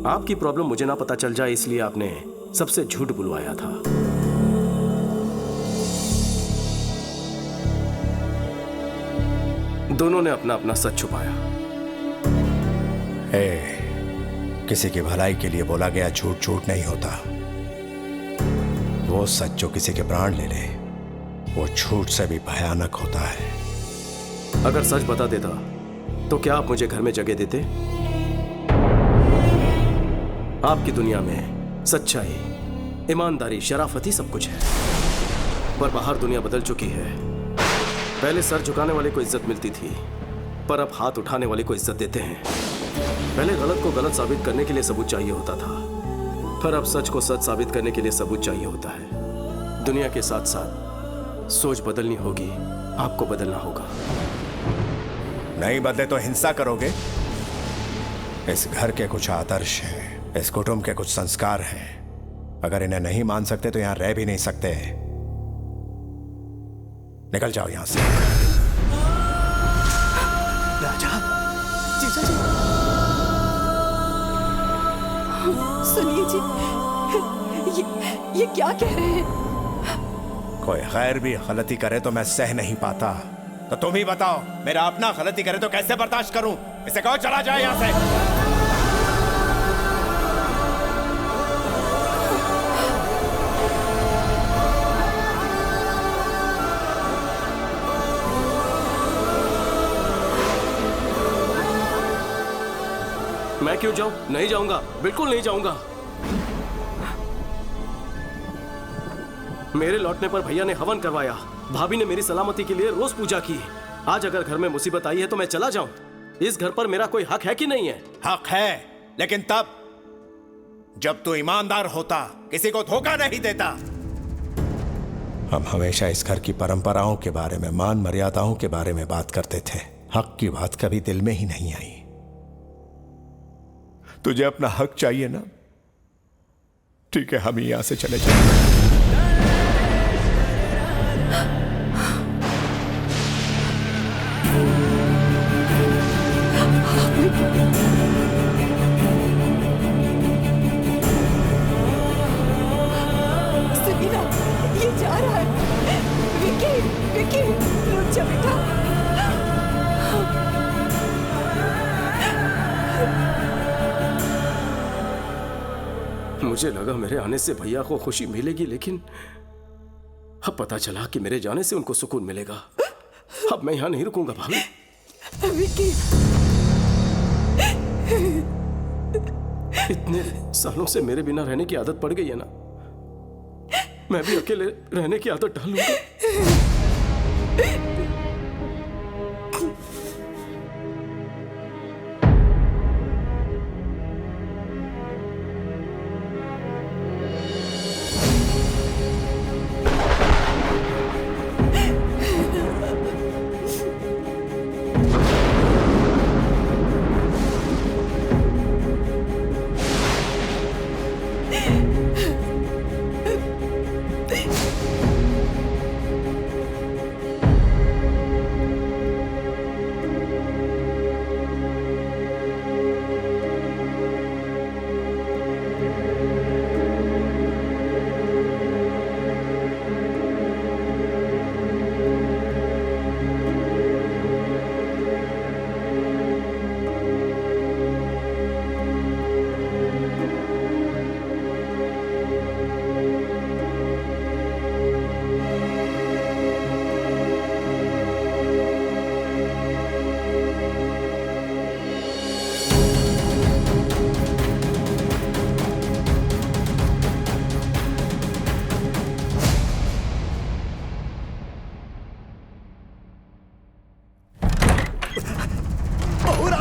आपकी प्रॉब्लम मुझे ना पता चल जाए, इसलिए आपने सबसे झूठ बुलवाया था। दोनों ने अपना अपना सच छुपाया। किसी की भलाई के लिए बोला गया झूठ झूठ नहीं होता। वो सच जो किसी के प्राण ले ले, वो झूठ से भी भयानक होता है। अगर सच बता देता तो क्या आप मुझे घर में जगह देते? आपकी दुनिया में सच्चाई, ईमानदारी, शराफत ही सब कुछ है, पर बाहर दुनिया बदल चुकी है। पहले सर झुकाने वाले को इज्जत मिलती थी, पर अब हाथ उठाने वाले को इज्जत देते हैं। पहले गलत को गलत साबित करने के लिए सबूत चाहिए होता था, पर अब सच को सच साबित करने के लिए सबूत चाहिए होता है। दुनिया के साथ साथ सोच बदलनी होगी, आपको बदलना होगा। नहीं बदले तो हिंसा करोगे? इस घर के कुछ आदर्श हैं, इस कुटुंब के कुछ संस्कार हैं। अगर इन्हें नहीं मान सकते तो यहां रह भी नहीं सकते। निकल जाओ यहां से। राजा, जीजा जी, सुनिए जी, ये क्या कह रहे हैं? कोई गैर भी गलती करे तो मैं सह नहीं पाता, तो तुम ही बताओ, मेरा अपना गलती करे तो कैसे बर्दाश्त करूं? इसे कहो चला जाए यहां से। मैं क्यों जाऊं? नहीं जाऊंगा, बिल्कुल नहीं जाऊंगा। मेरे लौटने पर भैया ने हवन करवाया, भाभी ने मेरी सलामती के लिए रोज पूजा की। आज अगर घर में मुसीबत आई है तो मैं चला जाऊं? इस घर पर मेरा कोई हक है कि नहीं है? हक है, लेकिन तब जब तू ईमानदार होता, किसी को धोखा नहीं देता। हम हमेशा इस घर की परंपराओं के बारे में, मान मर्यादाओं के बारे में बात करते थे। हक की बात कभी दिल में ही नहीं आई। तुझे अपना हक चाहिए ना? ठीक है, हम यहां से चले जाएंगे। समीरा, ये जा रहा है। विकी, विकी, रुक जा बेटा। मुझे लगा मेरे आने से भैया को खुशी मिलेगी, लेकिन अब पता चला कि मेरे जाने से उनको सुकून मिलेगा। अब मैं यहां नहीं रुकूंगा भाभी। विकी, इतने सालों से मेरे बिना रहने की आदत पड़ गई है ना, मैं भी अकेले रहने की आदत डालूंगा।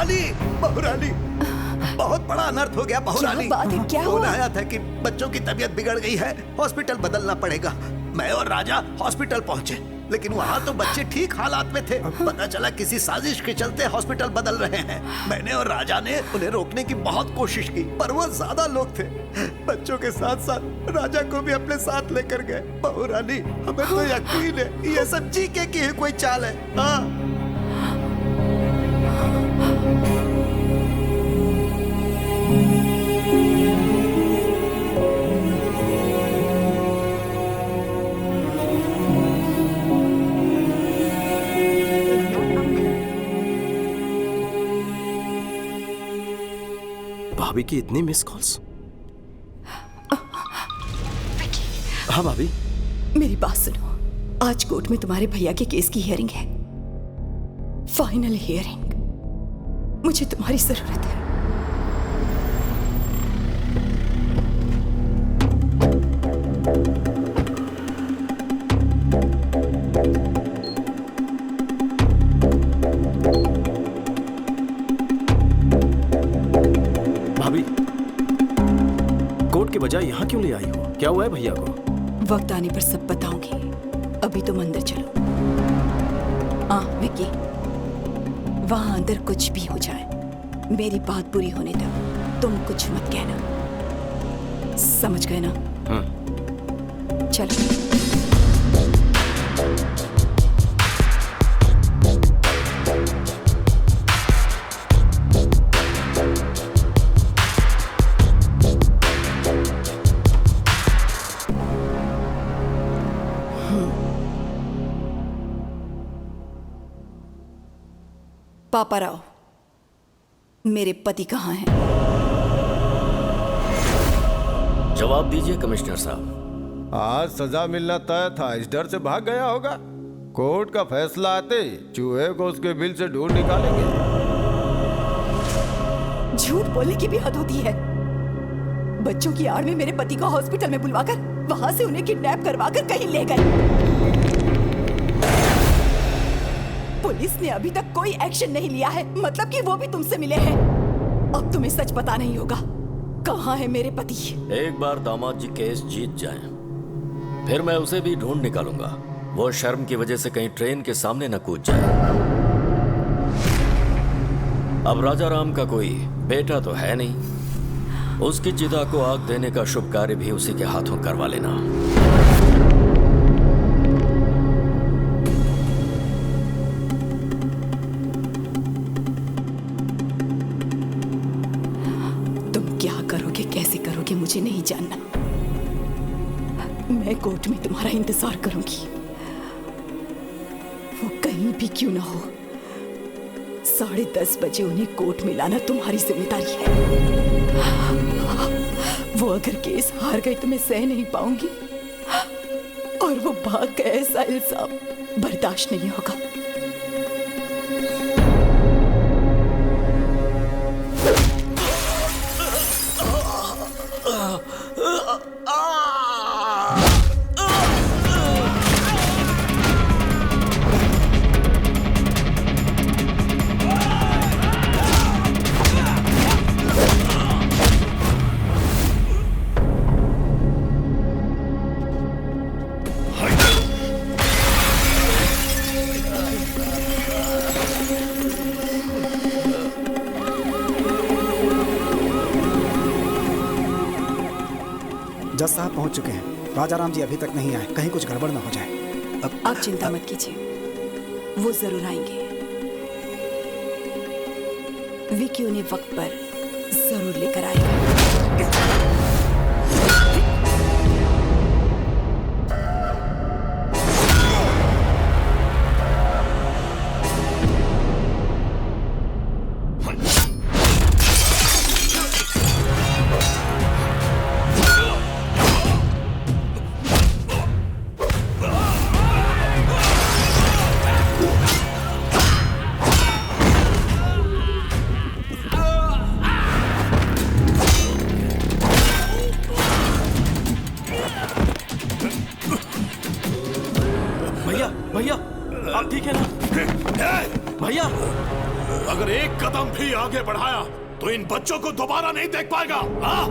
बहुरानी, बहुरानी, बहुत बड़ा अनर्थ हो गया बहुरानी। क्या बात है, क्या फोन हुआ? आया था कि बच्चों की तबीयत बिगड़ गई है, हॉस्पिटल बदलना पड़ेगा। मैं और राजा हॉस्पिटल पहुंचे, लेकिन वहाँ तो बच्चे ठीक हालात में थे। पता चला किसी साजिश के चलते हॉस्पिटल बदल रहे हैं। मैंने और राजा ने उन्हें रोकने की बहुत कोशिश की, पर वो ज्यादा लोग थे। बच्चों के साथ साथ राजा को भी अपने साथ लेकर गए। बहुरानी, हमें तो यकीन है ये सब जीके की ही कोई चाल है। हाँ। भाभी की इतनी मिस कॉल्स। हाँ भाभी। मेरी बात सुनो, आज कोर्ट में तुम्हारे भैया के केस की हियरिंग है, फाइनल हियरिंग। मुझे तुम्हारी जरूरत है। भाभी, कोर्ट के बजाय यहाँ क्यों ले आई हो? क्या हुआ है भैया को? वक्त आने पर सब बताऊंगी, अभी तुम अंदर चलो। विक्की, वहां अंदर कुछ भी हो जाए, मेरी बात पूरी होने तक तुम कुछ मत कहना, समझ गए ना? चलो। पापा राव, मेरे पति कहाँ हैं? जवाब दीजिए कमिश्नर साहब। आज सजा मिलना तय था, इस डर से भाग गया होगा। कोर्ट का फैसला आते ही चूहे को उसके बिल से ढूंढ निकालेंगे। झूठ बोलने की भी हद होती है। बच्चों की आड़ में मेरे पति को हॉस्पिटल में बुलवाकर वहां से उन्हें किडनैप करवाकर कहीं ले गए। पुलिस ने अभी तक कोई एक्शन नहीं लिया है, मतलब कि वो भी तुमसे मिले हैं। अब तुम्हें सच पता नहीं होगा, कहाँ है मेरे पति? एक बार दामाद जी केस जीत जाएं, फिर मैं उसे भी ढूंढ निकालूंगा। वो शर्म की वजह से कहीं ट्रेन के सामने न कूद जाए। अब राजा राम का कोई बेटा तो है नहीं, उसकी चिता को आग देने का शुभ कार्य भी उसी के हाथों करवा लेना। मुझे नहीं जानना, मैं कोर्ट में तुम्हारा इंतजार करूंगी। वो कहीं भी क्यों ना हो, 10:30 बजे उन्हें कोर्ट में लाना तुम्हारी जिम्मेदारी है। वो अगर केस हार गई तो मैं सह नहीं पाऊंगी, और वो भाग गए, ऐसा इल्जाम बर्दाश्त नहीं होगा। जज साहब पहुंच चुके हैं। राजा राम जी अभी तक नहीं आए, कहीं कुछ गड़बड़ न हो जाए। आप चिंता मत कीजिए, वो जरूर आएंगे। विकी उन्हें वक्त पर जरूर लेकर आएगा। भैया, भैया, आप ठीक है ना? भैया, अगर एक कदम भी आगे बढ़ाया तो इन बच्चों को दोबारा नहीं देख पाएगा। हाँ?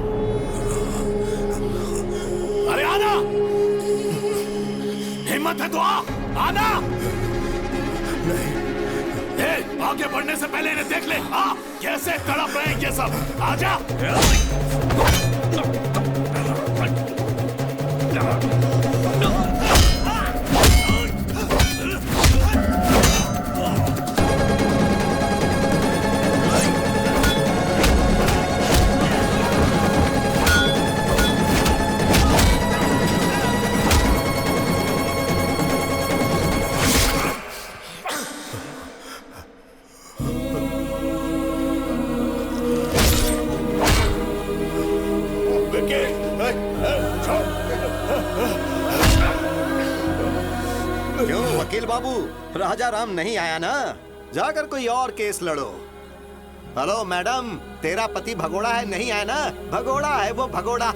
अरे आना, हिम्मत है तो आना। आगे बढ़ने से पहले इन्हें देख ले। हाँ, कैसे तड़प रहे हैं ये सब। आजा। क्यों वकील बाबू, राजा राम नहीं आया ना? जाकर कोई और केस लड़ो। हेलो मैडम, तेरा पति भगोड़ा है नहीं है ना? भगोड़ा है वो, भगोड़ा।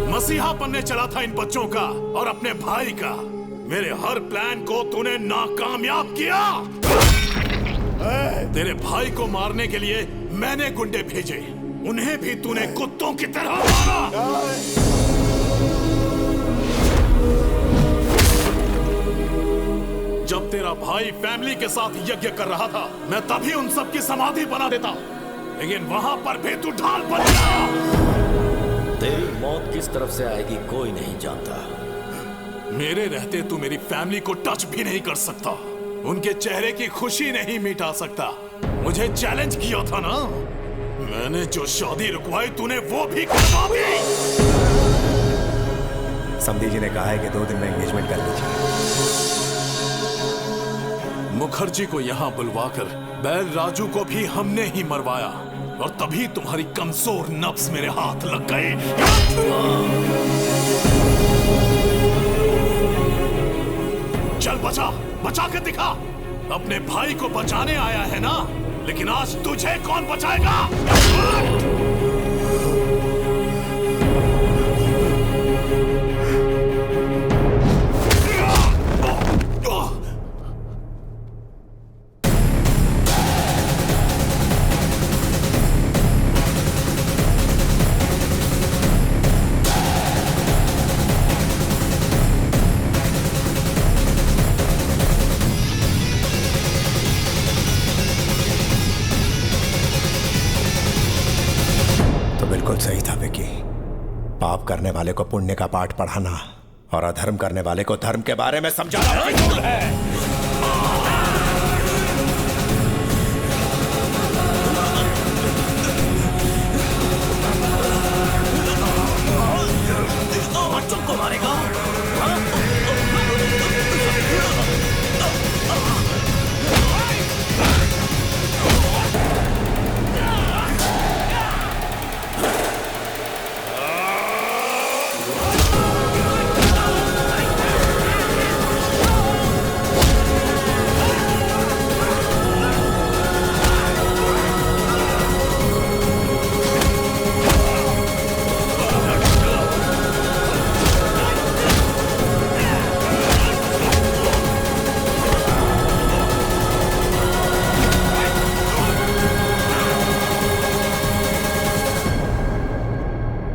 मसीहा बनने चला था इन बच्चों का और अपने भाई का। मेरे हर प्लान को तूने नाकामयाब किया। तेरे भाई को मारने के लिए मैंने गुंडे भेजे, उन्हें भी तूने कुत्तों की तरह मारा। जब तेरा भाई फैमिली के साथ यज्ञ कर रहा था, मैं तभी उन सब की समाधि बना देता, लेकिन वहां पर भी तू ढाल बन गया। तेरी मौत किस तरफ से आएगी कोई नहीं जानता। मेरे रहते तू मेरी फैमिली को टच भी नहीं कर सकता, उनके चेहरे की खुशी नहीं मिटा सकता। मुझे चैलेंज किया था ना, मैंने जो शादी रुकवाई तूने वो भी करवा दी। समधी जी ने कहा है कि 2 दिन में एंगेजमेंट कर लीजिए। मुखर्जी को यहाँ बुलवाकर बैल राजू को भी हमने ही मरवाया, और तभी तुम्हारी कमजोर नफ्स मेरे हाथ लग गए। चल बचा, बचा के दिखा। अपने भाई को बचाने आया है ना, लेकिन आज तुझे कौन बचाएगा? सही था विकी। पाप करने वाले को पुण्य का पाठ पढ़ाना और अधर्म करने वाले को धर्म के बारे में समझाना बिल्कुल है। बच्चों को मारेगा।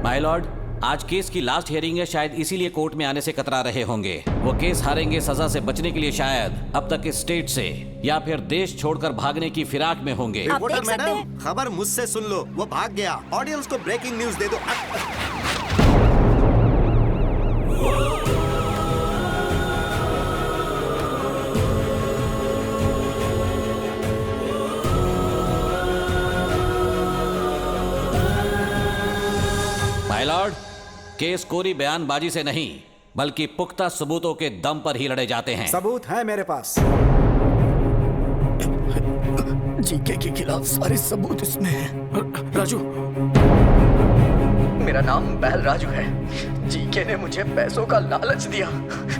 माय लॉर्ड, आज केस की लास्ट हियरिंग है, शायद इसीलिए कोर्ट में आने से कतरा रहे होंगे। वो केस हारेंगे सजा से बचने के लिए शायद अब तक इस स्टेट से या फिर देश छोड़कर भागने की फिराक में होंगे। रिपोर्टर मैडम, खबर मुझसे सुन लो, वो भाग गया। ऑडियंस को ब्रेकिंग न्यूज दे दो। माय लॉर्ड, केस कोरी बयानबाजी से नहीं बल्कि पुख्ता सबूतों के दम पर ही लड़े जाते हैं। सबूत है मेरे पास। जीके के खिलाफ सारे सबूत इसमें हैं। राजू, मेरा नाम बैल राजू है। जीके ने मुझे पैसों का लालच दिया।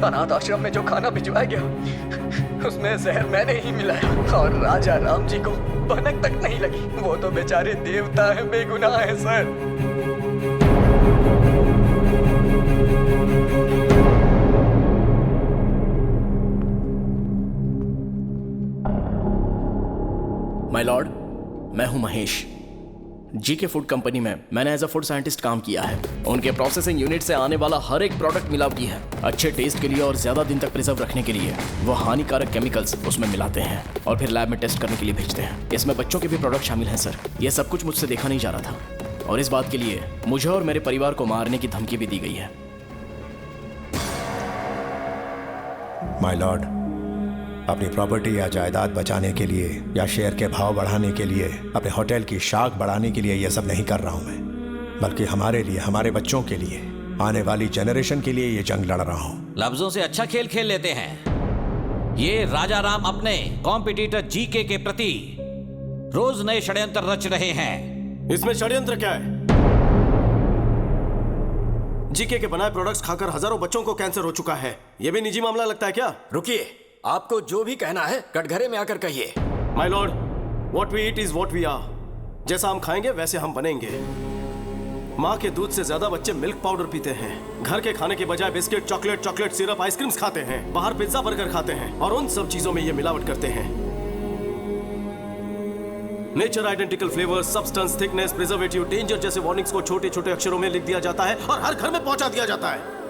अनाथ आश्रम में जो खाना भिजवाया गया उसमें जहर मैंने ही मिलाया, और राजा राम जी को भनक तक नहीं लगी। वो तो बेचारे देवता है, बेगुनाह है सर। माय लॉर्ड, मैं हूं महेश। जीके फूड कंपनी में मैंने एज अ फूड साइंटिस्ट काम किया है। उनके प्रोसेसिंग यूनिट से आने वाला हर एक प्रोडक्ट मिलावटी है। अच्छे टेस्ट के लिए और ज्यादा दिन तक प्रिजर्व रखने के लिए वो हानिकारक केमिकल्स उसमें मिलाते हैं और फिर लैब में टेस्ट करने के लिए भेजते हैं। इसमें बच्चों के भी प्रोडक्ट शामिल हैं सर। ये सब कुछ मुझसे देखा नहीं जा रहा था और इस बात के लिए मुझे और मेरे परिवार को मारने की धमकी भी दी गई है। माय लॉर्ड, अपनी प्रॉपर्टी या जायदाद बचाने के लिए या शेयर के भाव बढ़ाने के लिए, अपने होटल की शाख बढ़ाने के लिए यह सब नहीं कर रहा हूं मैं, बल्कि हमारे लिए, हमारे बच्चों के लिए, आने वाली जनरेशन के लिए ये जंग लड़ रहा हूं। लफ्जों से अच्छा खेल खेल लेते हैं। ये राजा राम अपने कॉम्पिटिटर जीके के प्रति रोज नए षड्यंत्र रच रहे हैं। इसमें षड्यंत्र क्या है? जीके के बनाए प्रोडक्ट्स खाकर हजारों बच्चों को कैंसर हो चुका है। यह भी निजी मामला लगता है क्या? रुकिए, आपको जो भी कहना है कटघरे में आकर कहिए। My lord, what we eat is what we are. जैसा हम खाएंगे वैसे हम बनेंगे। माँ के दूध से ज्यादा बच्चे मिल्क पाउडर पीते हैं। घर के खाने के बजाय बिस्किट, चॉकलेट सिरप, आइसक्रीम्स खाते हैं। बाहर पिज्जा बर्गर खाते हैं और उन सब चीजों में ये मिलावट करते हैं। Nature identical flavour, substance, thickness, preservative, danger जैसे वार्निंग्स को छोटे छोटे अक्षरों में लिख दिया जाता है और हर घर में पहुंचा दिया जाता है।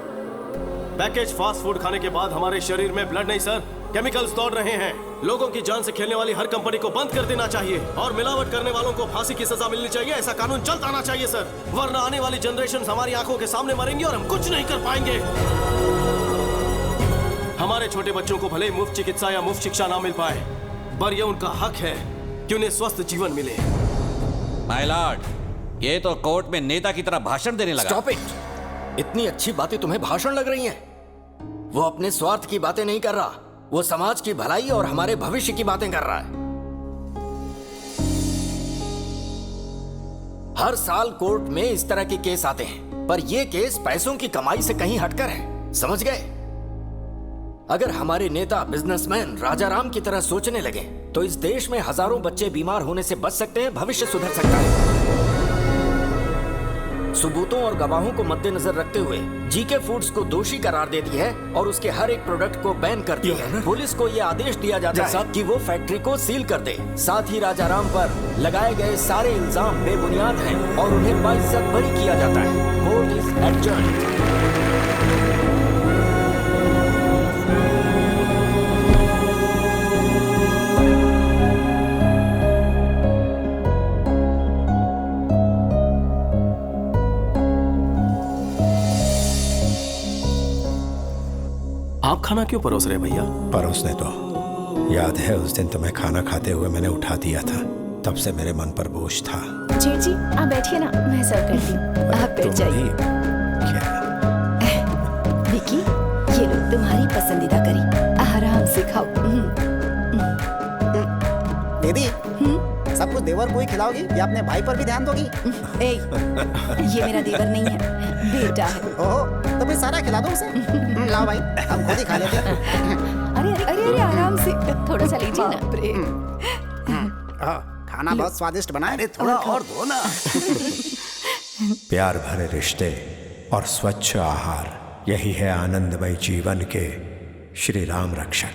पैकेज फास्ट फूड खाने के बाद हमारे शरीर में ब्लड नहीं सर, केमिकल्स दौड़ रहे हैं। लोगों की जान से खेलने वाली हर कंपनी को बंद कर देना चाहिए और मिलावट करने वालों को फांसी की सजा मिलनी चाहिए। ऐसा कानून चलता आना चाहिए सर, वरना आने वाली जनरेशन हमारी आंखों के सामने मरेंगी और हम कुछ नहीं कर पाएंगे। हमारे छोटे बच्चों को भले ही मुफ्त चिकित्सा या मुफ्त शिक्षा ना मिल पाए, पर यह उनका हक है कि उन्हें स्वस्थ जीवन मिले। माय लॉर्ड, ये तो कोर्ट में नेता की तरह भाषण देने लगा। Stop it. इतनी अच्छी बातें तुम्हें भाषण लग रही हैं? वो अपने स्वार्थ की बातें नहीं कर रहा, वो समाज की भलाई और हमारे भविष्य की बातें कर रहा है। हर साल कोर्ट में इस तरह के केस आते हैं, पर ये केस पैसों की कमाई से कहीं हटकर है, समझ गए? अगर हमारे नेता बिजनेसमैन राजा राम की तरह सोचने लगे तो इस देश में हजारों बच्चे बीमार होने से बच सकते हैं, भविष्य सुधर सकता है। सबूतों और गवाहों को मद्देनजर रखते हुए जीके फूड्स को दोषी करार देती है और उसके हर एक प्रोडक्ट को बैन करती है। पुलिस को यह आदेश दिया जाता है कि वो फैक्ट्री को सील कर दे। साथ ही राजा राम पर लगाए गए सारे इल्जाम बेबुनियाद हैं और उन्हें बाइज्जत बरी किया जाता है। Court is adjourned. आप खाना क्यों परोस रहे भैया? परोसने तो याद है उस दिन तुम्हें खाना खाते हुए मैंने उठा दिया था, तब से मेरे मन पर बोझ था। जेठ जी आप बैठिए ना, मैं सर्व करती हूँ। आप बैठ जाइए। विकी, ये लो तुम्हारी पसंदीदा करी, आराम से खाओ। दीदी, सब कुछ देवर को ही खिलाओगी या अपने भाई पर भी ध्यान दोगी? ये मेरा देवर नहीं है, बेटा है। ओहो, तो फिर सारा खिला दो उसे। लाओ भाई, हम खुद ही खा लेते हैं। अरे अरे अरे अरे आराम से, थोड़ा सा लीजिए ना। खाना बहुत स्वादिष्ट बना है। थोड़ा और दो ना। प्यार भरे रिश्ते और स्वच्छ आहार, यही है आनंदमय जीवन के श्री राम रक्षक।